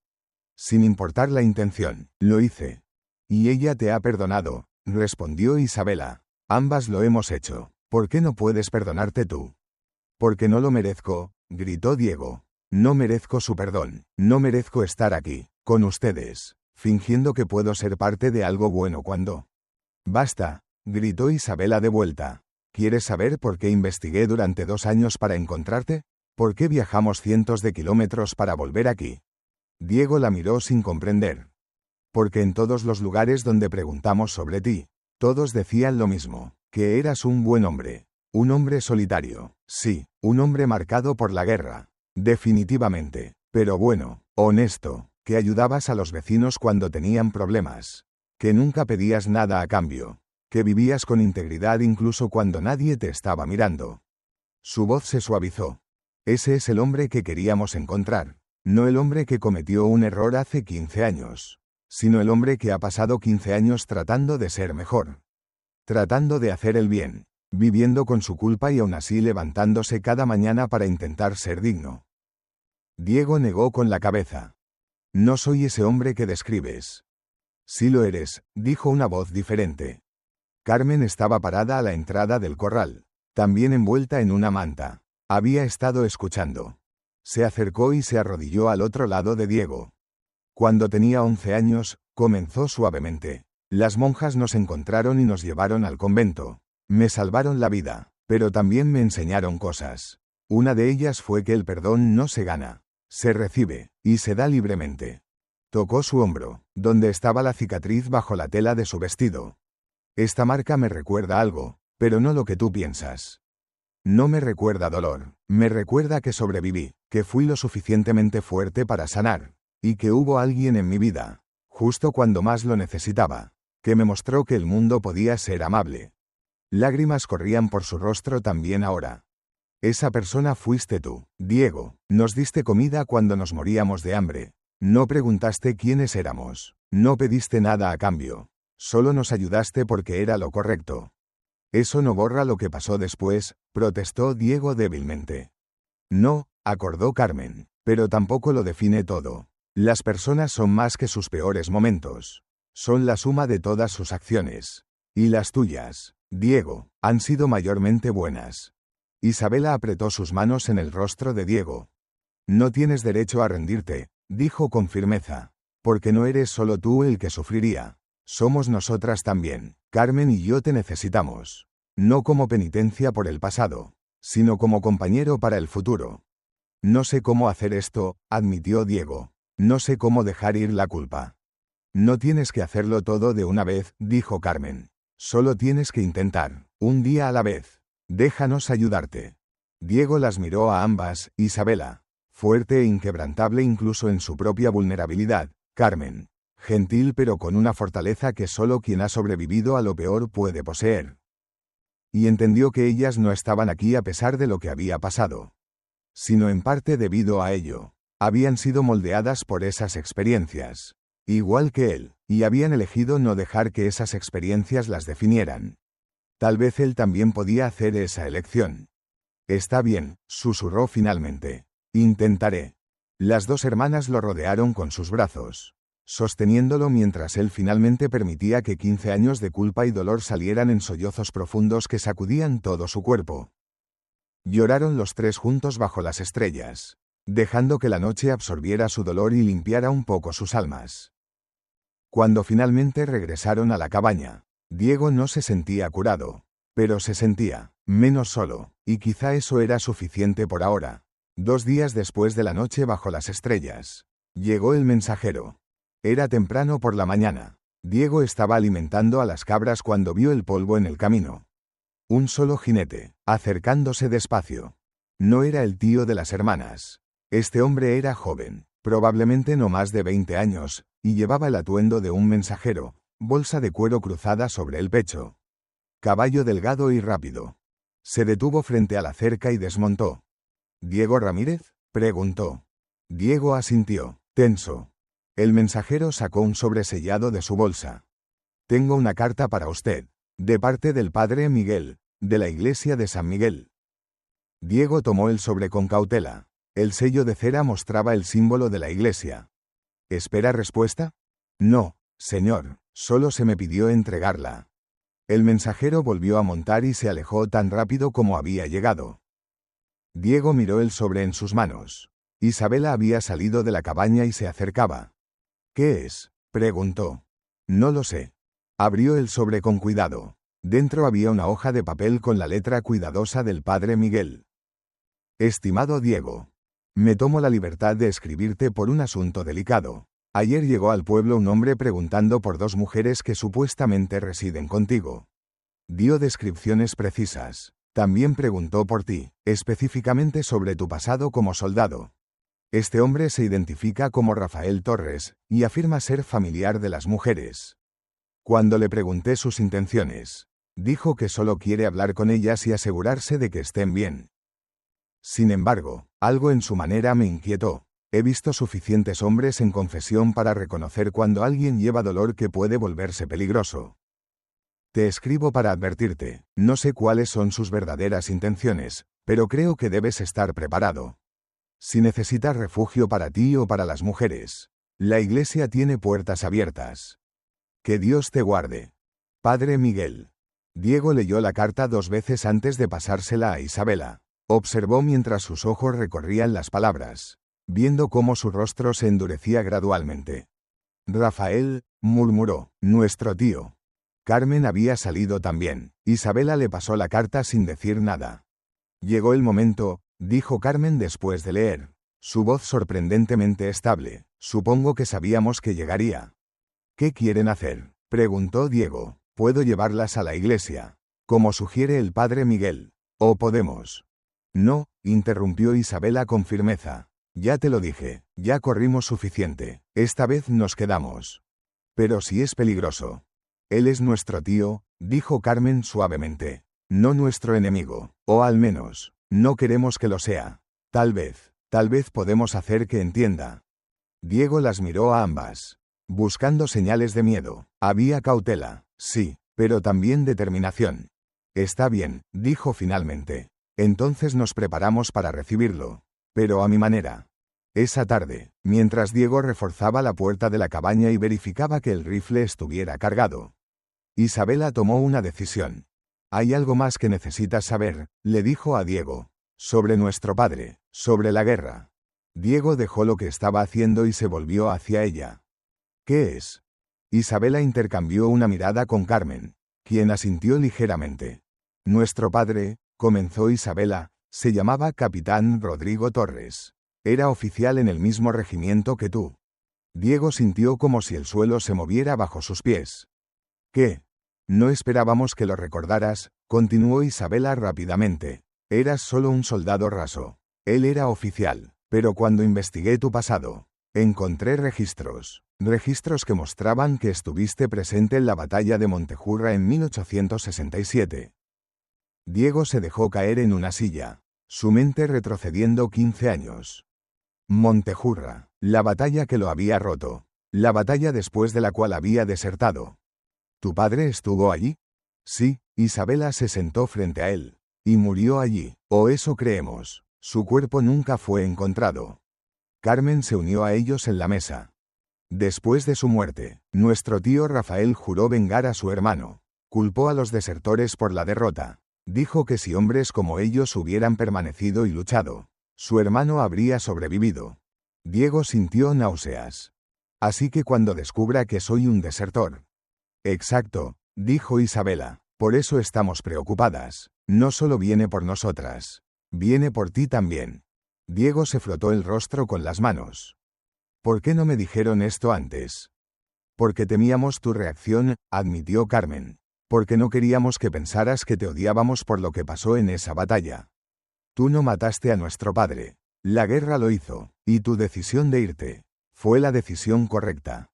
Sin importar la intención, lo hice. Y ella te ha perdonado, respondió Isabela. Ambas lo hemos hecho. ¿Por qué no puedes perdonarte tú? Porque no lo merezco, gritó Diego. No merezco su perdón. No merezco estar aquí, con ustedes, fingiendo que puedo ser parte de algo bueno cuando... Basta, gritó Isabela de vuelta. ¿Quieres saber por qué investigué durante 2 años para encontrarte? ¿Por qué viajamos cientos de kilómetros para volver aquí? Diego la miró sin comprender. Porque en todos los lugares donde preguntamos sobre ti, todos decían lo mismo, que eras un buen hombre. Un hombre solitario, sí, un hombre marcado por la guerra. Definitivamente, pero bueno, honesto, que ayudabas a los vecinos cuando tenían problemas. Que nunca pedías nada a cambio. Que vivías con integridad incluso cuando nadie te estaba mirando. Su voz se suavizó. Ese es el hombre que queríamos encontrar. No el hombre que cometió un error hace 15 años. Sino el hombre que ha pasado 15 años tratando de ser mejor. Tratando de hacer el bien. Viviendo con su culpa y aún así levantándose cada mañana para intentar ser digno. Diego negó con la cabeza. No soy ese hombre que describes. Sí lo eres, dijo una voz diferente. Carmen estaba parada a la entrada del corral, también envuelta en una manta. Había estado escuchando. Se acercó y se arrodilló al otro lado de Diego. Cuando tenía 11 años, comenzó suavemente. Las monjas nos encontraron y nos llevaron al convento. Me salvaron la vida, pero también me enseñaron cosas. Una de ellas fue que el perdón no se gana, se recibe, y se da libremente. Tocó su hombro, donde estaba la cicatriz bajo la tela de su vestido. Esta marca me recuerda algo, pero no lo que tú piensas. No me recuerda dolor, me recuerda que sobreviví, que fui lo suficientemente fuerte para sanar, y que hubo alguien en mi vida, justo cuando más lo necesitaba, que me mostró que el mundo podía ser amable. Lágrimas corrían por su rostro también ahora. Esa persona fuiste tú, Diego. Nos diste comida cuando nos moríamos de hambre. No preguntaste quiénes éramos. No pediste nada a cambio. Solo nos ayudaste porque era lo correcto. Eso no borra lo que pasó después, protestó Diego débilmente. No, acordó Carmen, pero tampoco lo define todo. Las personas son más que sus peores momentos. Son la suma de todas sus acciones. Y las tuyas, Diego, han sido mayormente buenas. Isabela apretó sus manos en el rostro de Diego. No tienes derecho a rendirte, dijo con firmeza, porque no eres solo tú el que sufriría. Somos nosotras también. Carmen y yo te necesitamos. No como penitencia por el pasado, sino como compañero para el futuro. No sé cómo hacer esto, admitió Diego. No sé cómo dejar ir la culpa. No tienes que hacerlo todo de una vez, dijo Carmen. Solo tienes que intentar, un día a la vez. Déjanos ayudarte. Diego las miró a ambas. Isabela, fuerte e inquebrantable incluso en su propia vulnerabilidad. Carmen, gentil pero con una fortaleza que solo quien ha sobrevivido a lo peor puede poseer. Y entendió que ellas no estaban aquí a pesar de lo que había pasado, sino en parte debido a ello. Habían sido moldeadas por esas experiencias, igual que él, y habían elegido no dejar que esas experiencias las definieran. Tal vez él también podía hacer esa elección. Está bien, susurró finalmente. Intentaré. Las dos hermanas lo rodearon con sus brazos, sosteniéndolo mientras él finalmente permitía que 15 años de culpa y dolor salieran en sollozos profundos que sacudían todo su cuerpo. Lloraron los tres juntos bajo las estrellas, dejando que la noche absorbiera su dolor y limpiara un poco sus almas. Cuando finalmente regresaron a la cabaña, Diego no se sentía curado, pero se sentía menos solo, y quizá eso era suficiente por ahora. 2 días después de la noche bajo las estrellas, llegó el mensajero. Era temprano por la mañana. Diego estaba alimentando a las cabras cuando vio el polvo en el camino. Un solo jinete, acercándose despacio. No era el tío de las hermanas. Este hombre era joven, probablemente no más de 20 años, y llevaba el atuendo de un mensajero, bolsa de cuero cruzada sobre el pecho. Caballo delgado y rápido. Se detuvo frente a la cerca y desmontó. ¿Diego Ramírez?, preguntó. Diego asintió, tenso. El mensajero sacó un sobresellado de su bolsa. Tengo una carta para usted, de parte del padre Miguel, de la iglesia de San Miguel. Diego tomó el sobre con cautela. El sello de cera mostraba el símbolo de la iglesia. ¿Espera respuesta? No, señor, solo se me pidió entregarla. El mensajero volvió a montar y se alejó tan rápido como había llegado. Diego miró el sobre en sus manos. Isabela había salido de la cabaña y se acercaba. ¿Qué es?, preguntó. No lo sé. Abrió el sobre con cuidado. Dentro había una hoja de papel con la letra cuidadosa del padre Miguel. Estimado Diego, me tomo la libertad de escribirte por un asunto delicado. Ayer llegó al pueblo un hombre preguntando por 2 mujeres que supuestamente residen contigo. Dio descripciones precisas. También preguntó por ti, específicamente sobre tu pasado como soldado. Este hombre se identifica como Rafael Torres, y afirma ser familiar de las mujeres. Cuando le pregunté sus intenciones, dijo que solo quiere hablar con ellas y asegurarse de que estén bien. Sin embargo, algo en su manera me inquietó. He visto suficientes hombres en confesión para reconocer cuando alguien lleva dolor que puede volverse peligroso. Te escribo para advertirte, no sé cuáles son sus verdaderas intenciones, pero creo que debes estar preparado. Si necesitas refugio para ti o para las mujeres, la iglesia tiene puertas abiertas. Que Dios te guarde. Padre Miguel. Diego leyó la carta 2 veces antes de pasársela a Isabela. Observó mientras sus ojos recorrían las palabras, viendo cómo su rostro se endurecía gradualmente. Rafael, murmuró, nuestro tío. Carmen había salido también. Isabela le pasó la carta sin decir nada. Llegó el momento, dijo Carmen después de leer, su voz sorprendentemente estable. Supongo que sabíamos que llegaría. ¿Qué quieren hacer?, preguntó Diego. Puedo llevarlas a la iglesia, como sugiere el padre Miguel. ¿O podemos? No, interrumpió Isabela con firmeza. Ya te lo dije, ya corrimos suficiente. Esta vez nos quedamos. Pero si es peligroso. Él es nuestro tío, dijo Carmen suavemente. No nuestro enemigo. O al menos, no queremos que lo sea. Tal vez podemos hacer que entienda. Diego las miró a ambas, buscando señales de miedo. Había cautela, sí, pero también determinación. Está bien, dijo finalmente. Entonces nos preparamos para recibirlo. Pero a mi manera. Esa tarde, mientras Diego reforzaba la puerta de la cabaña y verificaba que el rifle estuviera cargado, Isabela tomó una decisión. Hay algo más que necesitas saber, le dijo a Diego. Sobre nuestro padre, sobre la guerra. Diego dejó lo que estaba haciendo y se volvió hacia ella. ¿Qué es? Isabela intercambió una mirada con Carmen, quien asintió ligeramente. Nuestro padre, comenzó Isabela, se llamaba Capitán Rodrigo Torres. Era oficial en el mismo regimiento que tú. Diego sintió como si el suelo se moviera bajo sus pies. ¿Qué? No esperábamos que lo recordaras, continuó Isabela rápidamente. Eras solo un soldado raso. Él era oficial, pero cuando investigué tu pasado, encontré registros que mostraban que estuviste presente en la batalla de Montejurra en 1867. Diego se dejó caer en una silla, su mente retrocediendo 15 años. Montejurra, la batalla que lo había roto, la batalla después de la cual había desertado. ¿Tu padre estuvo allí? Sí, Isabela se sentó frente a él. Y murió allí, o eso creemos. Su cuerpo nunca fue encontrado. Carmen se unió a ellos en la mesa. Después de su muerte, nuestro tío Rafael juró vengar a su hermano. Culpó a los desertores por la derrota. Dijo que si hombres como ellos hubieran permanecido y luchado, su hermano habría sobrevivido. Diego sintió náuseas. Así que cuando descubra que soy un desertor. Exacto, dijo Isabela. Por eso estamos preocupadas. No solo viene por nosotras. Viene por ti también. Diego se frotó el rostro con las manos. ¿Por qué no me dijeron esto antes? Porque temíamos tu reacción, admitió Carmen. Porque no queríamos que pensaras que te odiábamos por lo que pasó en esa batalla. Tú no mataste a nuestro padre. La guerra lo hizo, y tu decisión de irte fue la decisión correcta.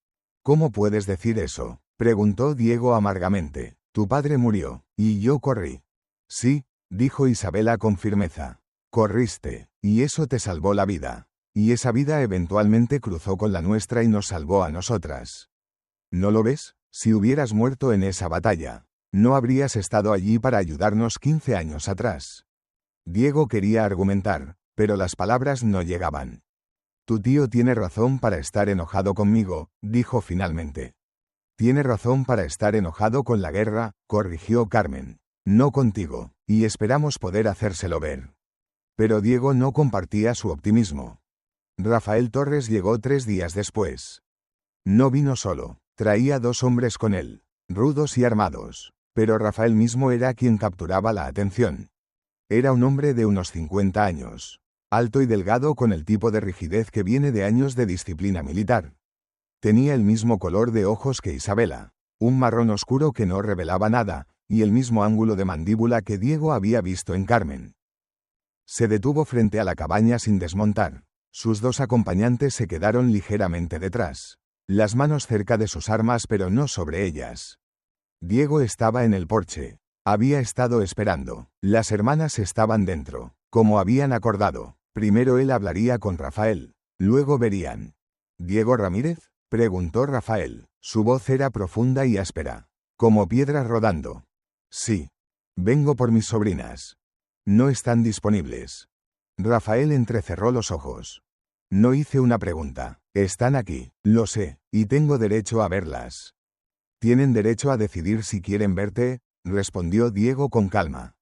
¿Cómo puedes decir eso?, preguntó Diego amargamente. Tu padre murió, y yo corrí. Sí, dijo Isabela con firmeza. Corriste, y eso te salvó la vida. Y esa vida eventualmente cruzó con la nuestra y nos salvó a nosotras. ¿No lo ves? Si hubieras muerto en esa batalla, no habrías estado allí para ayudarnos 15 años atrás. Diego quería argumentar, pero las palabras no llegaban. Tu tío tiene razón para estar enojado conmigo, dijo finalmente. Tiene razón para estar enojado con la guerra, corrigió Carmen. No contigo, y esperamos poder hacérselo ver. Pero Diego no compartía su optimismo. Rafael Torres llegó 3 días después. No vino solo, traía 2 hombres con él, rudos y armados, pero Rafael mismo era quien capturaba la atención. Era un hombre de unos 50 años, alto y delgado con el tipo de rigidez que viene de años de disciplina militar. Tenía el mismo color de ojos que Isabela, un marrón oscuro que no revelaba nada, y el mismo ángulo de mandíbula que Diego había visto en Carmen. Se detuvo frente a la cabaña sin desmontar. Sus 2 acompañantes se quedaron ligeramente detrás, las manos cerca de sus armas pero no sobre ellas. Diego estaba en el porche. Había estado esperando. Las hermanas estaban dentro, como habían acordado. Primero él hablaría con Rafael, luego verían. ¿Diego Ramírez?, preguntó Rafael. Su voz era profunda y áspera, como piedras rodando. Sí. Vengo por mis sobrinas. No están disponibles. Rafael entrecerró los ojos. No hice una pregunta. Están aquí, lo sé, y tengo derecho a verlas. ¿Tienen derecho a decidir si quieren verte?, respondió Diego con calma.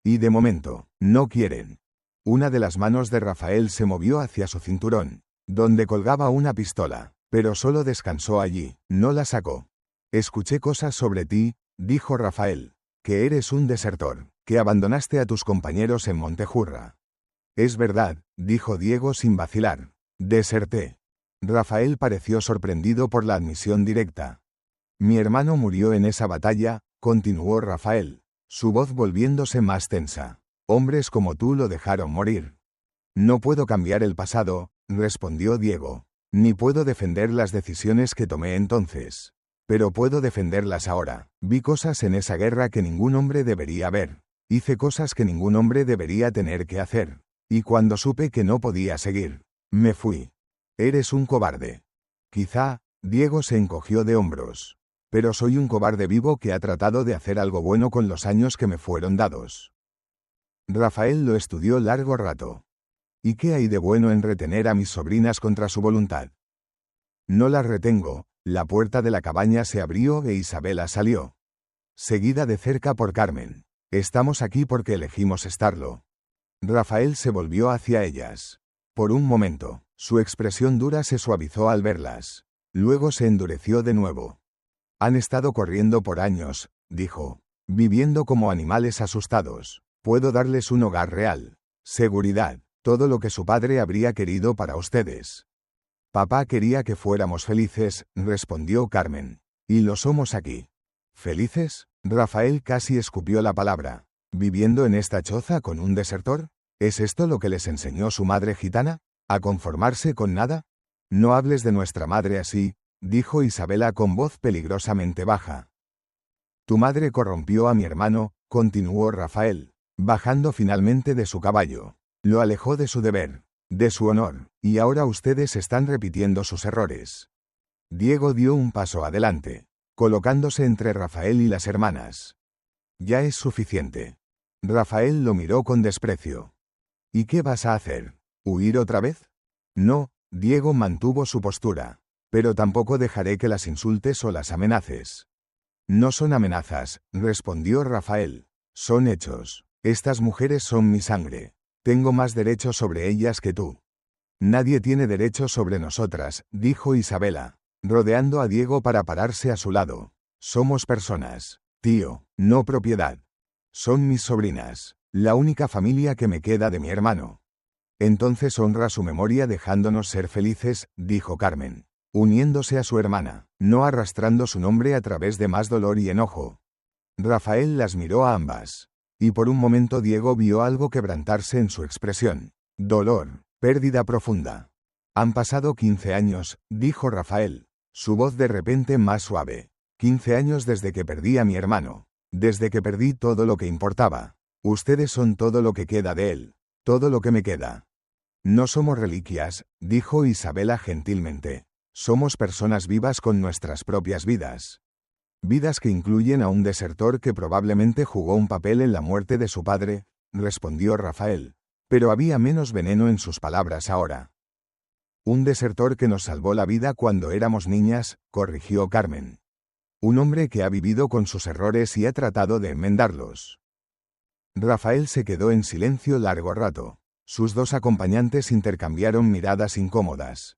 Y de momento, no quieren. Una de las manos de Rafael se movió hacia su cinturón, donde colgaba una pistola, pero solo descansó allí, no la sacó. Escuché cosas sobre ti, dijo Rafael, que eres un desertor, que abandonaste a tus compañeros en Montejurra. Es verdad, dijo Diego sin vacilar. Deserté. Rafael pareció sorprendido por la admisión directa. Mi hermano murió en esa batalla, continuó Rafael, su voz volviéndose más tensa. Hombres como tú lo dejaron morir. No puedo cambiar el pasado, respondió Diego, ni puedo defender las decisiones que tomé entonces. Pero puedo defenderlas ahora. Vi cosas en esa guerra que ningún hombre debería ver. Hice cosas que ningún hombre debería tener que hacer. Y cuando supe que no podía seguir, me fui. Eres un cobarde. Quizá, Diego se encogió de hombros. Pero soy un cobarde vivo que ha tratado de hacer algo bueno con los años que me fueron dados. Rafael lo estudió largo rato. ¿Y qué hay de bueno en retener a mis sobrinas contra su voluntad? No las retengo. La puerta de la cabaña se abrió e Isabela salió. Seguida de cerca por Carmen. Estamos aquí porque elegimos estarlo. Rafael se volvió hacia ellas. Por un momento, su expresión dura se suavizó al verlas. Luego se endureció de nuevo. Han estado corriendo por años, dijo, viviendo como animales asustados. Puedo darles un hogar real. Seguridad, todo lo que su padre habría querido para ustedes. Papá quería que fuéramos felices, respondió Carmen. Y lo somos aquí. ¿Felices? Rafael casi escupió la palabra. ¿Viviendo en esta choza con un desertor? ¿Es esto lo que les enseñó su madre gitana? ¿A conformarse con nada? No hables de nuestra madre así, dijo Isabela con voz peligrosamente baja. Tu madre corrompió a mi hermano, continuó Rafael, bajando finalmente de su caballo. Lo alejó de su deber, de su honor, y ahora ustedes están repitiendo sus errores. Diego dio un paso adelante, colocándose entre Rafael y las hermanas. Ya es suficiente. Rafael lo miró con desprecio. ¿Y qué vas a hacer? ¿Huir otra vez? No, Diego mantuvo su postura. Pero tampoco dejaré que las insultes o las amenaces. No son amenazas, respondió Rafael. Son hechos. Estas mujeres son mi sangre. Tengo más derecho sobre ellas que tú. Nadie tiene derecho sobre nosotras, dijo Isabela, rodeando a Diego para pararse a su lado. Somos personas, tío, no propiedad. Son mis sobrinas, la única familia que me queda de mi hermano. Entonces honra su memoria dejándonos ser felices, dijo Carmen, uniéndose a su hermana, no arrastrando su nombre a través de más dolor y enojo. Rafael las miró a ambas. Y por un momento Diego vio algo quebrantarse en su expresión. Dolor, pérdida profunda. Han pasado 15 años, dijo Rafael, su voz de repente más suave. 15 años desde que perdí a mi hermano. Desde que perdí todo lo que importaba. Ustedes son todo lo que queda de él. Todo lo que me queda. No somos reliquias, dijo Isabela gentilmente. Somos personas vivas con nuestras propias vidas. Vidas que incluyen a un desertor que probablemente jugó un papel en la muerte de su padre, respondió Rafael. Pero había menos veneno en sus palabras ahora. Un desertor que nos salvó la vida cuando éramos niñas, corrigió Carmen. Un hombre que ha vivido con sus errores y ha tratado de enmendarlos. Rafael se quedó en silencio largo rato. Sus dos acompañantes intercambiaron miradas incómodas.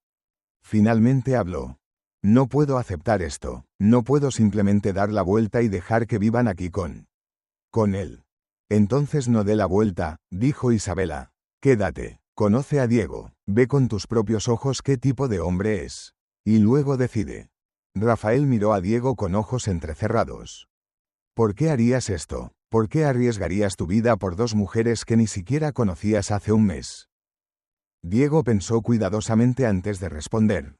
Finalmente habló. No puedo aceptar esto. No puedo simplemente dar la vuelta y dejar que vivan aquí con él. Entonces no dé la vuelta, dijo Isabela. Quédate, conoce a Diego, ve con tus propios ojos qué tipo de hombre es. Y luego decide. Rafael miró a Diego con ojos entrecerrados. ¿Por qué harías esto? ¿Por qué arriesgarías tu vida por dos mujeres que ni siquiera conocías hace un mes? Diego pensó cuidadosamente antes de responder.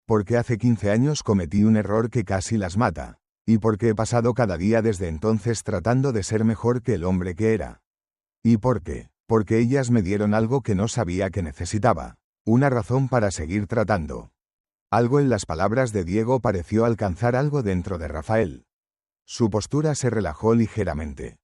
Porque hace 15 años cometí un error que casi las mata. Y porque he pasado cada día desde entonces tratando de ser mejor que el hombre que era. ¿Y por qué? Porque ellas me dieron algo que no sabía que necesitaba. Una razón para seguir tratando. Algo en las palabras de Diego pareció alcanzar algo dentro de Rafael. Su postura se relajó ligeramente.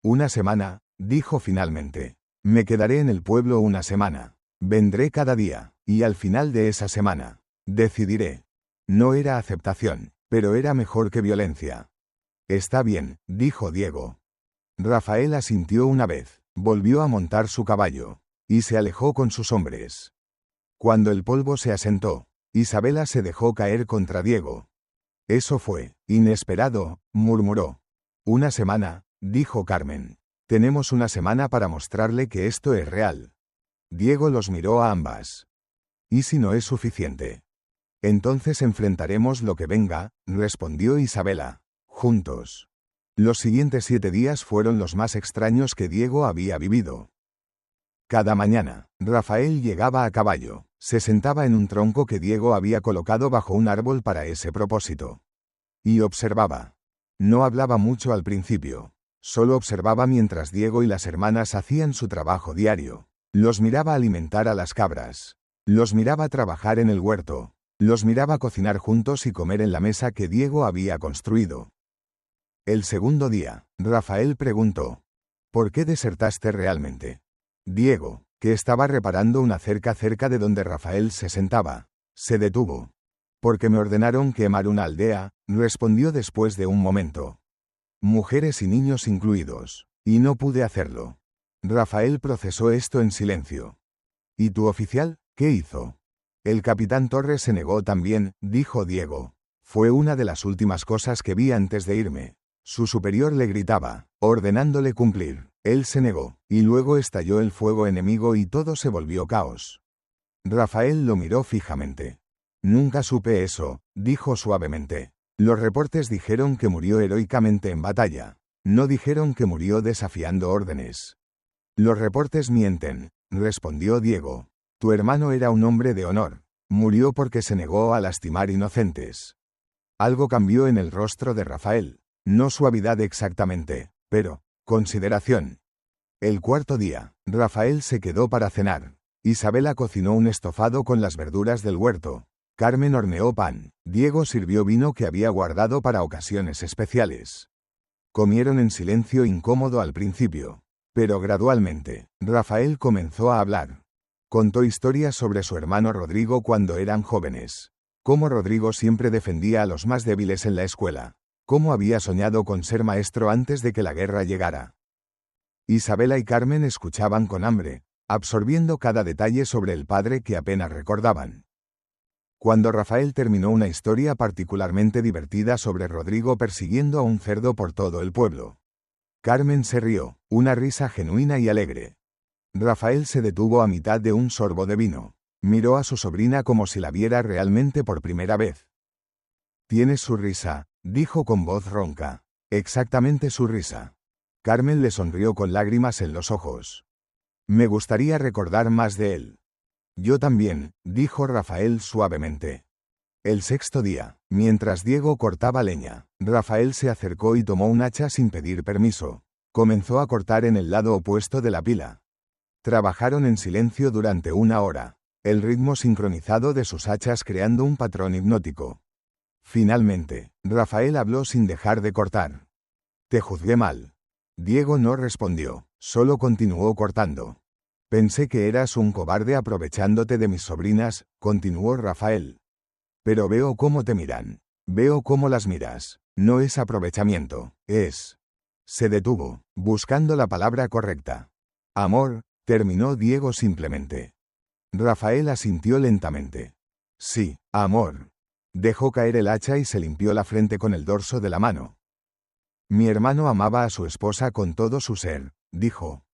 Una semana, dijo finalmente. Me quedaré en el pueblo una semana. Vendré cada día, y al final de esa semana decidiré. No era aceptación, pero era mejor que violencia. Está bien, dijo Diego. Rafael asintió una vez, volvió a montar su caballo. y se alejó con sus hombres. Cuando el polvo se asentó, Isabela se dejó caer contra Diego. Eso fue inesperado, murmuró. Una semana, dijo Carmen. Tenemos una semana para mostrarle que esto es real. Diego los miró a ambas. ¿Y si no es suficiente? Entonces enfrentaremos lo que venga, respondió Isabela. Juntos. Los siguientes 7 días fueron los más extraños que Diego había vivido. Cada mañana, Rafael llegaba a caballo, se sentaba en un tronco que Diego había colocado bajo un árbol para ese propósito. Y observaba. No hablaba mucho al principio. Solo observaba mientras Diego y las hermanas hacían su trabajo diario. Los miraba alimentar a las cabras. Los miraba trabajar en el huerto. Los miraba cocinar juntos y comer en la mesa que Diego había construido. El segundo día, Rafael preguntó: ¿por qué desertaste realmente? Diego, que estaba reparando una cerca cerca de donde Rafael se sentaba, se detuvo. Porque me ordenaron quemar una aldea, respondió después de un momento. Mujeres y niños incluidos. Y no pude hacerlo. Rafael procesó esto en silencio. ¿Y tu oficial, qué hizo? El capitán Torres se negó también, dijo Diego. Fue una de las últimas cosas que vi antes de irme. Su superior le gritaba, ordenándole cumplir. Él se negó, y luego estalló el fuego enemigo y todo se volvió caos. Rafael lo miró fijamente. Nunca supe eso, dijo suavemente. Los reportes dijeron que murió heroicamente en batalla. No dijeron que murió desafiando órdenes. Los reportes mienten, respondió Diego. Tu hermano era un hombre de honor. Murió porque se negó a lastimar inocentes. Algo cambió en el rostro de Rafael. No suavidad exactamente, pero consideración. El cuarto día, Rafael se quedó para cenar. Isabela cocinó un estofado con las verduras del huerto. Carmen horneó pan. Diego sirvió vino que había guardado para ocasiones especiales. Comieron en silencio incómodo al principio. Pero gradualmente, Rafael comenzó a hablar. Contó historias sobre su hermano Rodrigo cuando eran jóvenes. Cómo Rodrigo siempre defendía a los más débiles en la escuela. Cómo había soñado con ser maestro antes de que la guerra llegara. Isabela y Carmen escuchaban con hambre, absorbiendo cada detalle sobre el padre que apenas recordaban. Cuando Rafael terminó una historia particularmente divertida sobre Rodrigo persiguiendo a un cerdo por todo el pueblo, Carmen se rió, una risa genuina y alegre. Rafael se detuvo a mitad de un sorbo de vino. Miró a su sobrina como si la viera realmente por primera vez. «Tienes su risa», dijo con voz ronca. «Exactamente su risa». Carmen le sonrió con lágrimas en los ojos. «Me gustaría recordar más de él». «Yo también», dijo Rafael suavemente. El sexto día, mientras Diego cortaba leña, Rafael se acercó y tomó un hacha sin pedir permiso. Comenzó a cortar en el lado opuesto de la pila. Trabajaron en silencio durante 1 hora, el ritmo sincronizado de sus hachas creando un patrón hipnótico. Finalmente, Rafael habló sin dejar de cortar. «Te juzgué mal». Diego no respondió, solo continuó cortando. «Pensé que eras un cobarde aprovechándote de mis sobrinas», continuó Rafael. «Pero veo cómo te miran. Veo cómo las miras. No es aprovechamiento, es...». Se detuvo, buscando la palabra correcta. «Amor», terminó Diego simplemente. Rafael asintió lentamente. «Sí, amor». Dejó caer el hacha y se limpió la frente con el dorso de la mano. «Mi hermano amaba a su esposa con todo su ser», dijo.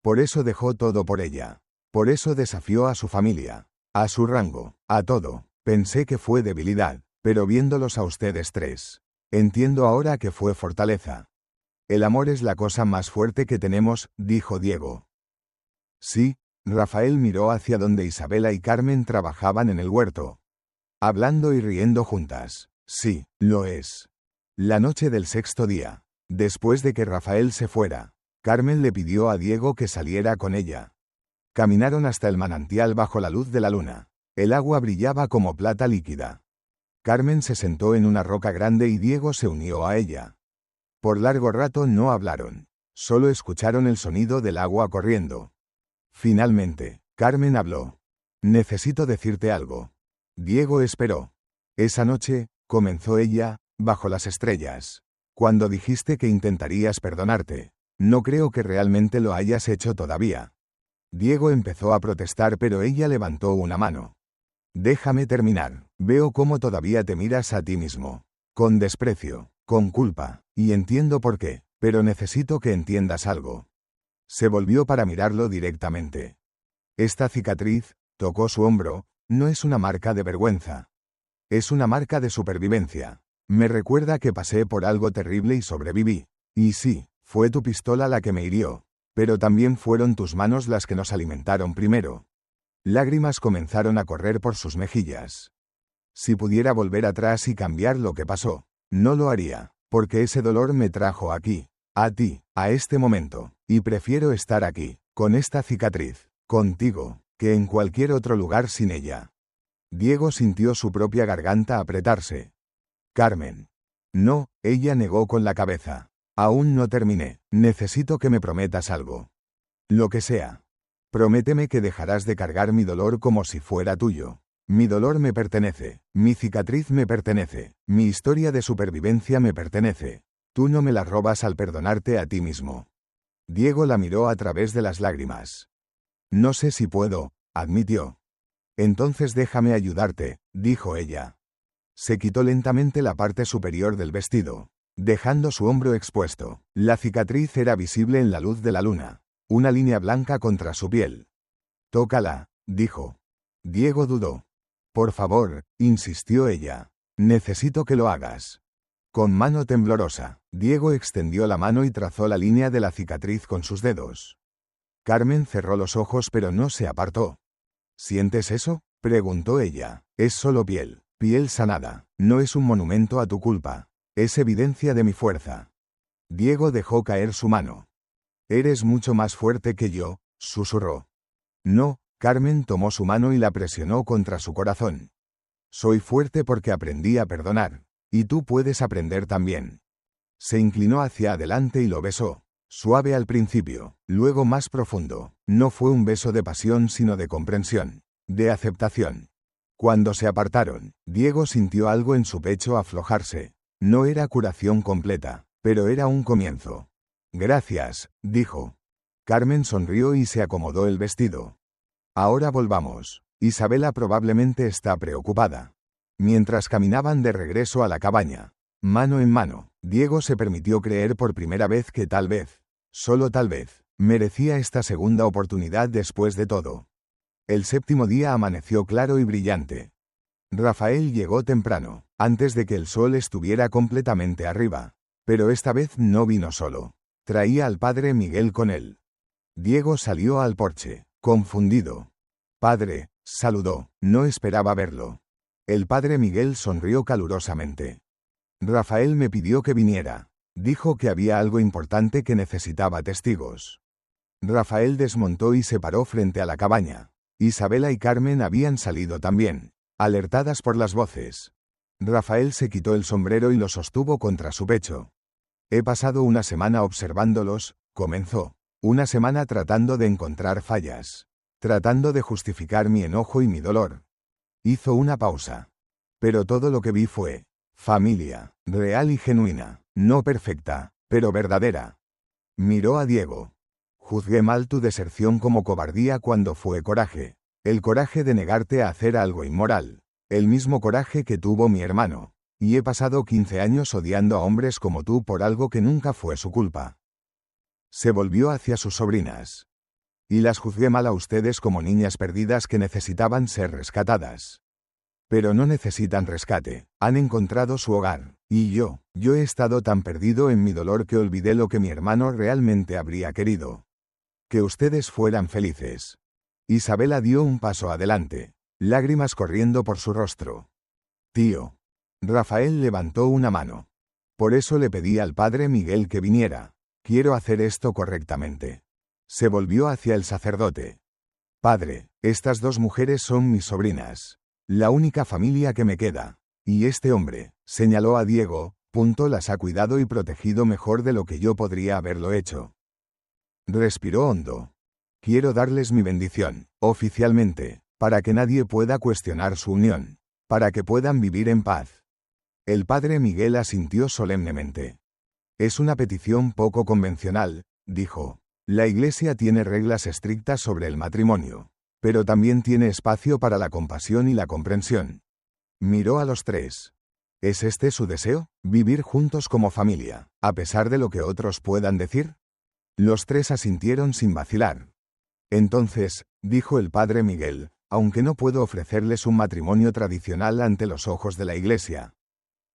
«Por eso dejó todo por ella. Por eso desafió a su familia, a su rango, a todo. Pensé que fue debilidad, pero viéndolos a ustedes tres, entiendo ahora que fue fortaleza. El amor es la cosa más fuerte que tenemos», dijo Diego. «Sí». Rafael miró hacia donde Isabela y Carmen trabajaban en el huerto, hablando y riendo juntas. «Sí, lo es». La noche del sexto día, después de que Rafael se fuera, Carmen le pidió a Diego que saliera con ella. Caminaron hasta el manantial bajo la luz de la luna. El agua brillaba como plata líquida. Carmen se sentó en una roca grande y Diego se unió a ella. Por largo rato no hablaron. Solo escucharon el sonido del agua corriendo. Finalmente, Carmen habló. «Necesito decirte algo». Diego esperó. «Esa noche», comenzó ella, «bajo las estrellas. Cuando dijiste que intentarías perdonarte, no creo que realmente lo hayas hecho todavía». Diego empezó a protestar, pero ella levantó una mano. Déjame terminar. Veo cómo todavía te miras a ti mismo. Con desprecio, con culpa, y entiendo por qué, pero necesito que entiendas algo. Se volvió para mirarlo directamente. Esta cicatriz, tocó su hombro, no es una marca de vergüenza. Es una marca de supervivencia. Me recuerda que pasé por algo terrible y sobreviví. Y sí, fue tu pistola la que me hirió, pero también fueron tus manos las que nos alimentaron primero. Lágrimas comenzaron a correr por sus mejillas. Si pudiera volver atrás y cambiar lo que pasó, no lo haría, porque ese dolor me trajo aquí, a ti, a este momento, y prefiero estar aquí, con esta cicatriz, contigo, que en cualquier otro lugar sin ella. Diego sintió su propia garganta apretarse. Carmen. No, ella negó con la cabeza. Aún no terminé, necesito que me prometas algo. Lo que sea. Prométeme que dejarás de cargar mi dolor como si fuera tuyo. Mi dolor me pertenece, mi cicatriz me pertenece, mi historia de supervivencia me pertenece. Tú no me la robas al perdonarte a ti mismo. Diego la miró a través de las lágrimas. No sé si puedo, admitió. Entonces déjame ayudarte, dijo ella. Se quitó lentamente la parte superior del vestido, dejando su hombro expuesto. La cicatriz era visible en la luz de la luna, una línea blanca contra su piel. Tócala, dijo. Diego dudó. Por favor, insistió ella. Necesito que lo hagas. Con mano temblorosa, Diego extendió la mano y trazó la línea de la cicatriz con sus dedos. Carmen cerró los ojos pero no se apartó. ¿Sientes eso?, preguntó ella. Es solo piel, piel sanada, no es un monumento a tu culpa. Es evidencia de mi fuerza. Diego dejó caer su mano. Eres mucho más fuerte que yo, susurró. No, Carmen tomó su mano y la presionó contra su corazón. Soy fuerte porque aprendí a perdonar. Y tú puedes aprender también. Se inclinó hacia adelante y lo besó. Suave al principio, luego más profundo. No fue un beso de pasión sino de comprensión, de aceptación. Cuando se apartaron, Diego sintió algo en su pecho aflojarse. No era curación completa, pero era un comienzo. Gracias, dijo. Carmen sonrió y se acomodó el vestido. Ahora volvamos. Isabela probablemente está preocupada. Mientras caminaban de regreso a la cabaña, mano en mano, Diego se permitió creer por primera vez que tal vez, solo tal vez, merecía esta segunda oportunidad después de todo. El séptimo día amaneció claro y brillante. Rafael llegó temprano, antes de que el sol estuviera completamente arriba. Pero esta vez no vino solo. Traía al padre Miguel con él. Diego salió al porche, confundido. Padre, saludó, no esperaba verlo. El padre Miguel sonrió calurosamente. Rafael me pidió que viniera. Dijo que había algo importante que necesitaba testigos. Rafael desmontó y se paró frente a la cabaña. Isabela y Carmen habían salido también, alertadas por las voces. Rafael se quitó el sombrero y lo sostuvo contra su pecho. He pasado una semana observándolos, comenzó. Una semana tratando de encontrar fallas. Tratando de justificar mi enojo y mi dolor. Hizo una pausa. Pero todo lo que vi fue familia, real y genuina, no perfecta, pero verdadera. Miró a Diego. Juzgué mal tu deserción como cobardía cuando fue coraje. El coraje de negarte a hacer algo inmoral. El mismo coraje que tuvo mi hermano. Y he pasado 15 años odiando a hombres como tú por algo que nunca fue su culpa. Se volvió hacia sus sobrinas. Y las juzgué mal a ustedes como niñas perdidas que necesitaban ser rescatadas. Pero no necesitan rescate, han encontrado su hogar, y yo he estado tan perdido en mi dolor que olvidé lo que mi hermano realmente habría querido. Que ustedes fueran felices. Isabela dio un paso adelante, lágrimas corriendo por su rostro. Tío. Rafael levantó una mano. Por eso le pedí al padre Miguel que viniera. Quiero hacer esto correctamente. Se volvió hacia el sacerdote. Padre, estas dos mujeres son mis sobrinas. La única familia que me queda. Y este hombre, señaló a Diego, las ha cuidado y protegido mejor de lo que yo podría haberlo hecho. Respiró hondo. Quiero darles mi bendición, oficialmente, para que nadie pueda cuestionar su unión. Para que puedan vivir en paz. El padre Miguel asintió solemnemente. Es una petición poco convencional, dijo. La Iglesia tiene reglas estrictas sobre el matrimonio, pero también tiene espacio para la compasión y la comprensión. Miró a los tres. ¿Es este su deseo? ¿Vivir juntos como familia, a pesar de lo que otros puedan decir? Los tres asintieron sin vacilar. Entonces, dijo el padre Miguel, aunque no puedo ofrecerles un matrimonio tradicional ante los ojos de la Iglesia,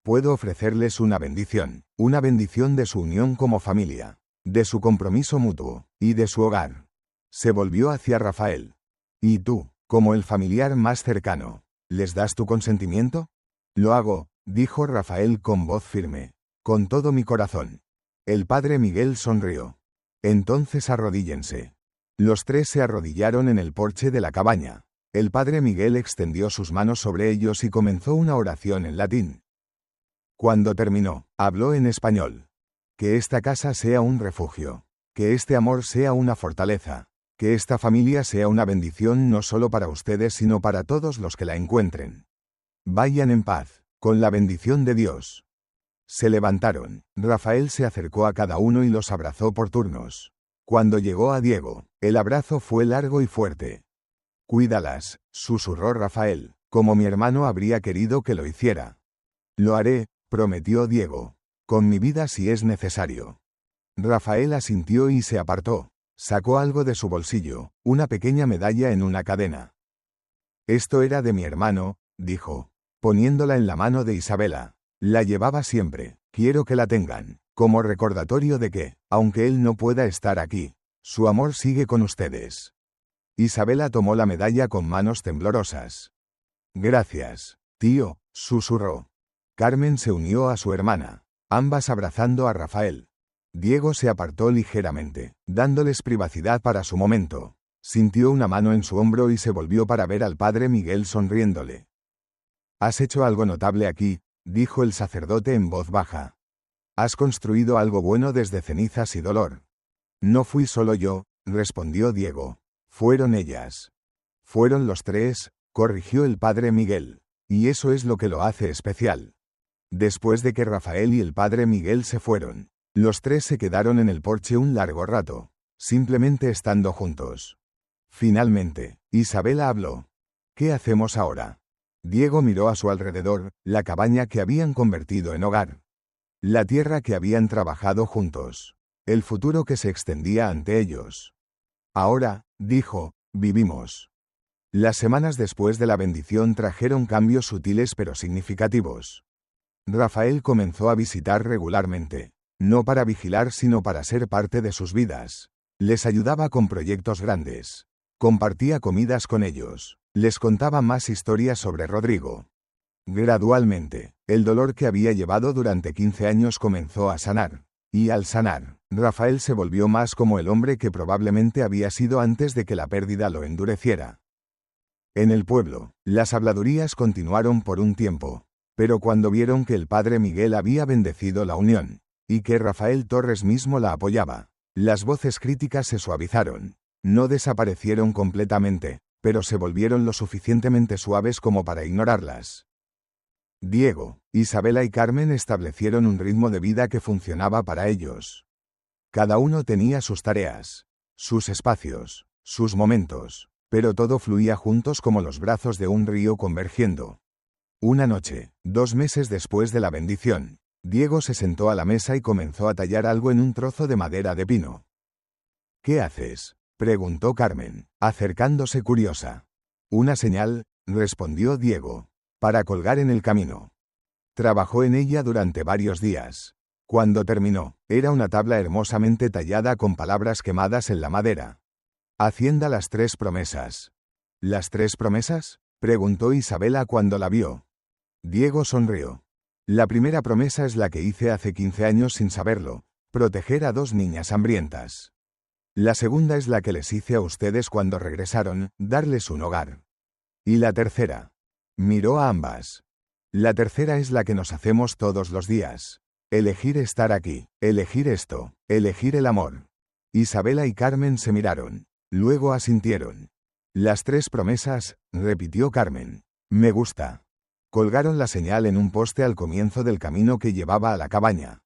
puedo ofrecerles una bendición de su unión como familia, de su compromiso mutuo, y de su hogar. Se volvió hacia Rafael. ¿Y tú, como el familiar más cercano, les das tu consentimiento? Lo hago, dijo Rafael con voz firme. Con todo mi corazón. El padre Miguel sonrió. Entonces arrodíllense. Los tres se arrodillaron en el porche de la cabaña. El padre Miguel extendió sus manos sobre ellos y comenzó una oración en latín. Cuando terminó, habló en español. Que esta casa sea un refugio. Que este amor sea una fortaleza. Que esta familia sea una bendición no solo para ustedes sino para todos los que la encuentren. Vayan en paz, con la bendición de Dios. Se levantaron. Rafael se acercó a cada uno y los abrazó por turnos. Cuando llegó a Diego, el abrazo fue largo y fuerte. Cuídalas, susurró Rafael, como mi hermano habría querido que lo hiciera. Lo haré, prometió Diego. Con mi vida si es necesario. Rafael asintió y se apartó. Sacó algo de su bolsillo, una pequeña medalla en una cadena. Esto era de mi hermano, dijo, poniéndola en la mano de Isabela. La llevaba siempre, quiero que la tengan, como recordatorio de que, aunque él no pueda estar aquí, su amor sigue con ustedes. Isabela tomó la medalla con manos temblorosas. Gracias, tío, susurró. Carmen se unió a su hermana, ambas abrazando a Rafael. Diego se apartó ligeramente, dándoles privacidad para su momento. Sintió una mano en su hombro y se volvió para ver al padre Miguel sonriéndole. Has hecho algo notable aquí, dijo el sacerdote en voz baja. Has construido algo bueno desde cenizas y dolor. No fui solo yo, respondió Diego. Fueron ellas. Fueron los tres, corrigió el padre Miguel. Y eso es lo que lo hace especial. Después de que Rafael y el padre Miguel se fueron, los tres se quedaron en el porche un largo rato, simplemente estando juntos. Finalmente, Isabela habló. ¿Qué hacemos ahora? Diego miró a su alrededor, la cabaña que habían convertido en hogar. La tierra que habían trabajado juntos. El futuro que se extendía ante ellos. Ahora, dijo, vivimos. Las semanas después de la bendición trajeron cambios sutiles pero significativos. Rafael comenzó a visitar regularmente. No para vigilar sino para ser parte de sus vidas. Les ayudaba con proyectos grandes. Compartía comidas con ellos. Les contaba más historias sobre Rodrigo. Gradualmente, el dolor que había llevado durante 15 años comenzó a sanar. Y al sanar, Rafael se volvió más como el hombre que probablemente había sido antes de que la pérdida lo endureciera. En el pueblo, las habladurías continuaron por un tiempo. Pero cuando vieron que el padre Miguel había bendecido la unión, y que Rafael Torres mismo la apoyaba, las voces críticas se suavizaron. No desaparecieron completamente, pero se volvieron lo suficientemente suaves como para ignorarlas. Diego, Isabela y Carmen establecieron un ritmo de vida que funcionaba para ellos. Cada uno tenía sus tareas, sus espacios, sus momentos, pero todo fluía juntos como los brazos de un río convergiendo. Una noche, 2 meses después de la bendición, Diego se sentó a la mesa y comenzó a tallar algo en un trozo de madera de pino. ¿Qué haces?, preguntó Carmen, acercándose curiosa. Una señal, respondió Diego, para colgar en el camino. Trabajó en ella durante varios días. Cuando terminó, era una tabla hermosamente tallada con palabras quemadas en la madera. Hacienda las 3 promesas. ¿Las 3 promesas?, preguntó Isabela cuando la vio. Diego sonrió. La primera promesa es la que hice hace 15 años sin saberlo, proteger a 2 niñas hambrientas. La segunda es la que les hice a ustedes cuando regresaron, darles un hogar. ¿Y la tercera? Miró a ambas. La tercera es la que nos hacemos todos los días. Elegir estar aquí, elegir esto, elegir el amor. Isabela y Carmen se miraron. Luego asintieron. Las 3 promesas, repitió Carmen. Me gusta. Colgaron la señal en un poste al comienzo del camino que llevaba a la cabaña.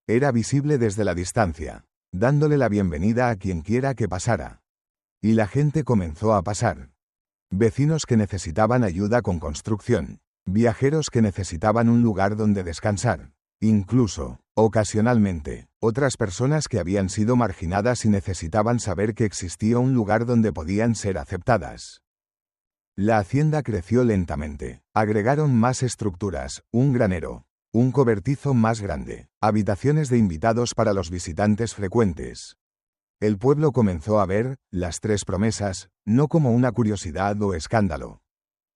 Era visible desde la distancia. dándole la bienvenida a quien quiera que pasara. Y la gente comenzó a pasar. Vecinos que necesitaban ayuda con construcción. Viajeros que necesitaban un lugar donde descansar. Incluso, ocasionalmente, otras personas que habían sido marginadas y necesitaban saber que existía un lugar donde podían ser aceptadas. La hacienda creció lentamente. Agregaron más estructuras, un granero, un cobertizo más grande, habitaciones de invitados para los visitantes frecuentes. El pueblo comenzó a ver las tres promesas, no como una curiosidad o escándalo,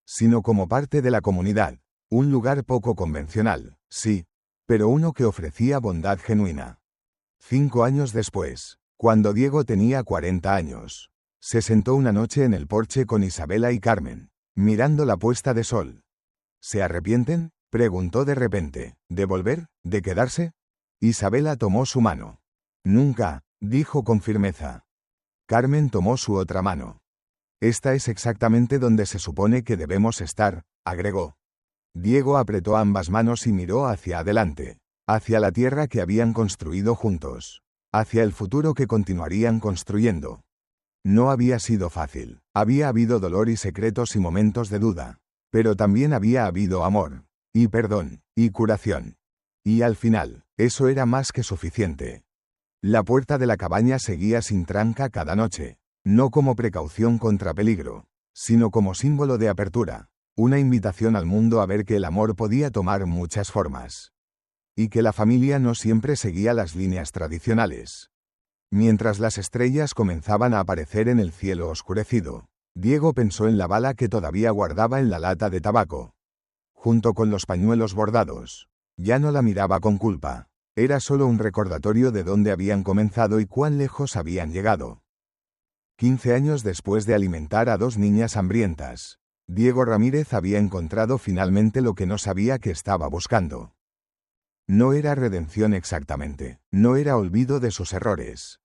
sino como parte de la comunidad. Un lugar poco convencional, sí, pero uno que ofrecía bondad genuina. 5 años después, cuando Diego tenía 40 años, se sentó una noche en el porche con Isabela y Carmen, mirando la puesta de sol. ¿Se arrepienten?, preguntó de repente. ¿De volver? ¿De quedarse? Isabela tomó su mano. Nunca, dijo con firmeza. Carmen tomó su otra mano. Esta es exactamente donde se supone que debemos estar, agregó. Diego apretó ambas manos y miró hacia adelante, hacia la tierra que habían construido juntos, hacia el futuro que continuarían construyendo. No había sido fácil, había habido dolor y secretos y momentos de duda, pero también había habido amor, y perdón, y curación. Y al final, eso era más que suficiente. La puerta de la cabaña seguía sin tranca cada noche, no como precaución contra peligro, sino como símbolo de apertura, una invitación al mundo a ver que el amor podía tomar muchas formas. Y que la familia no siempre seguía las líneas tradicionales. Mientras las estrellas comenzaban a aparecer en el cielo oscurecido, Diego pensó en la bala que todavía guardaba en la lata de tabaco, junto con los pañuelos bordados. Ya no la miraba con culpa. Era solo un recordatorio de dónde habían comenzado y cuán lejos habían llegado. 15 años después de alimentar a 2 niñas hambrientas, Diego Ramírez había encontrado finalmente lo que no sabía que estaba buscando. No era redención exactamente, no era olvido de sus errores.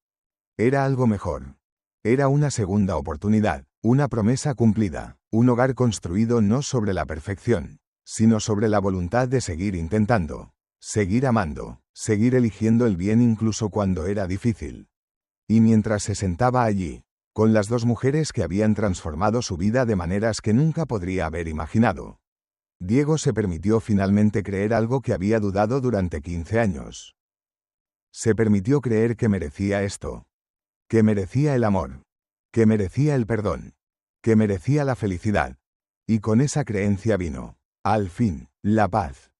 Era algo mejor. Era una segunda oportunidad, una promesa cumplida, un hogar construido no sobre la perfección, sino sobre la voluntad de seguir intentando, seguir amando, seguir eligiendo el bien incluso cuando era difícil. Y mientras se sentaba allí, con las 2 mujeres que habían transformado su vida de maneras que nunca podría haber imaginado, Diego se permitió finalmente creer algo que había dudado durante 15 años. Se permitió creer que merecía esto. Que merecía el amor. Que merecía el perdón. Que merecía la felicidad. Y con esa creencia vino, al fin, la paz.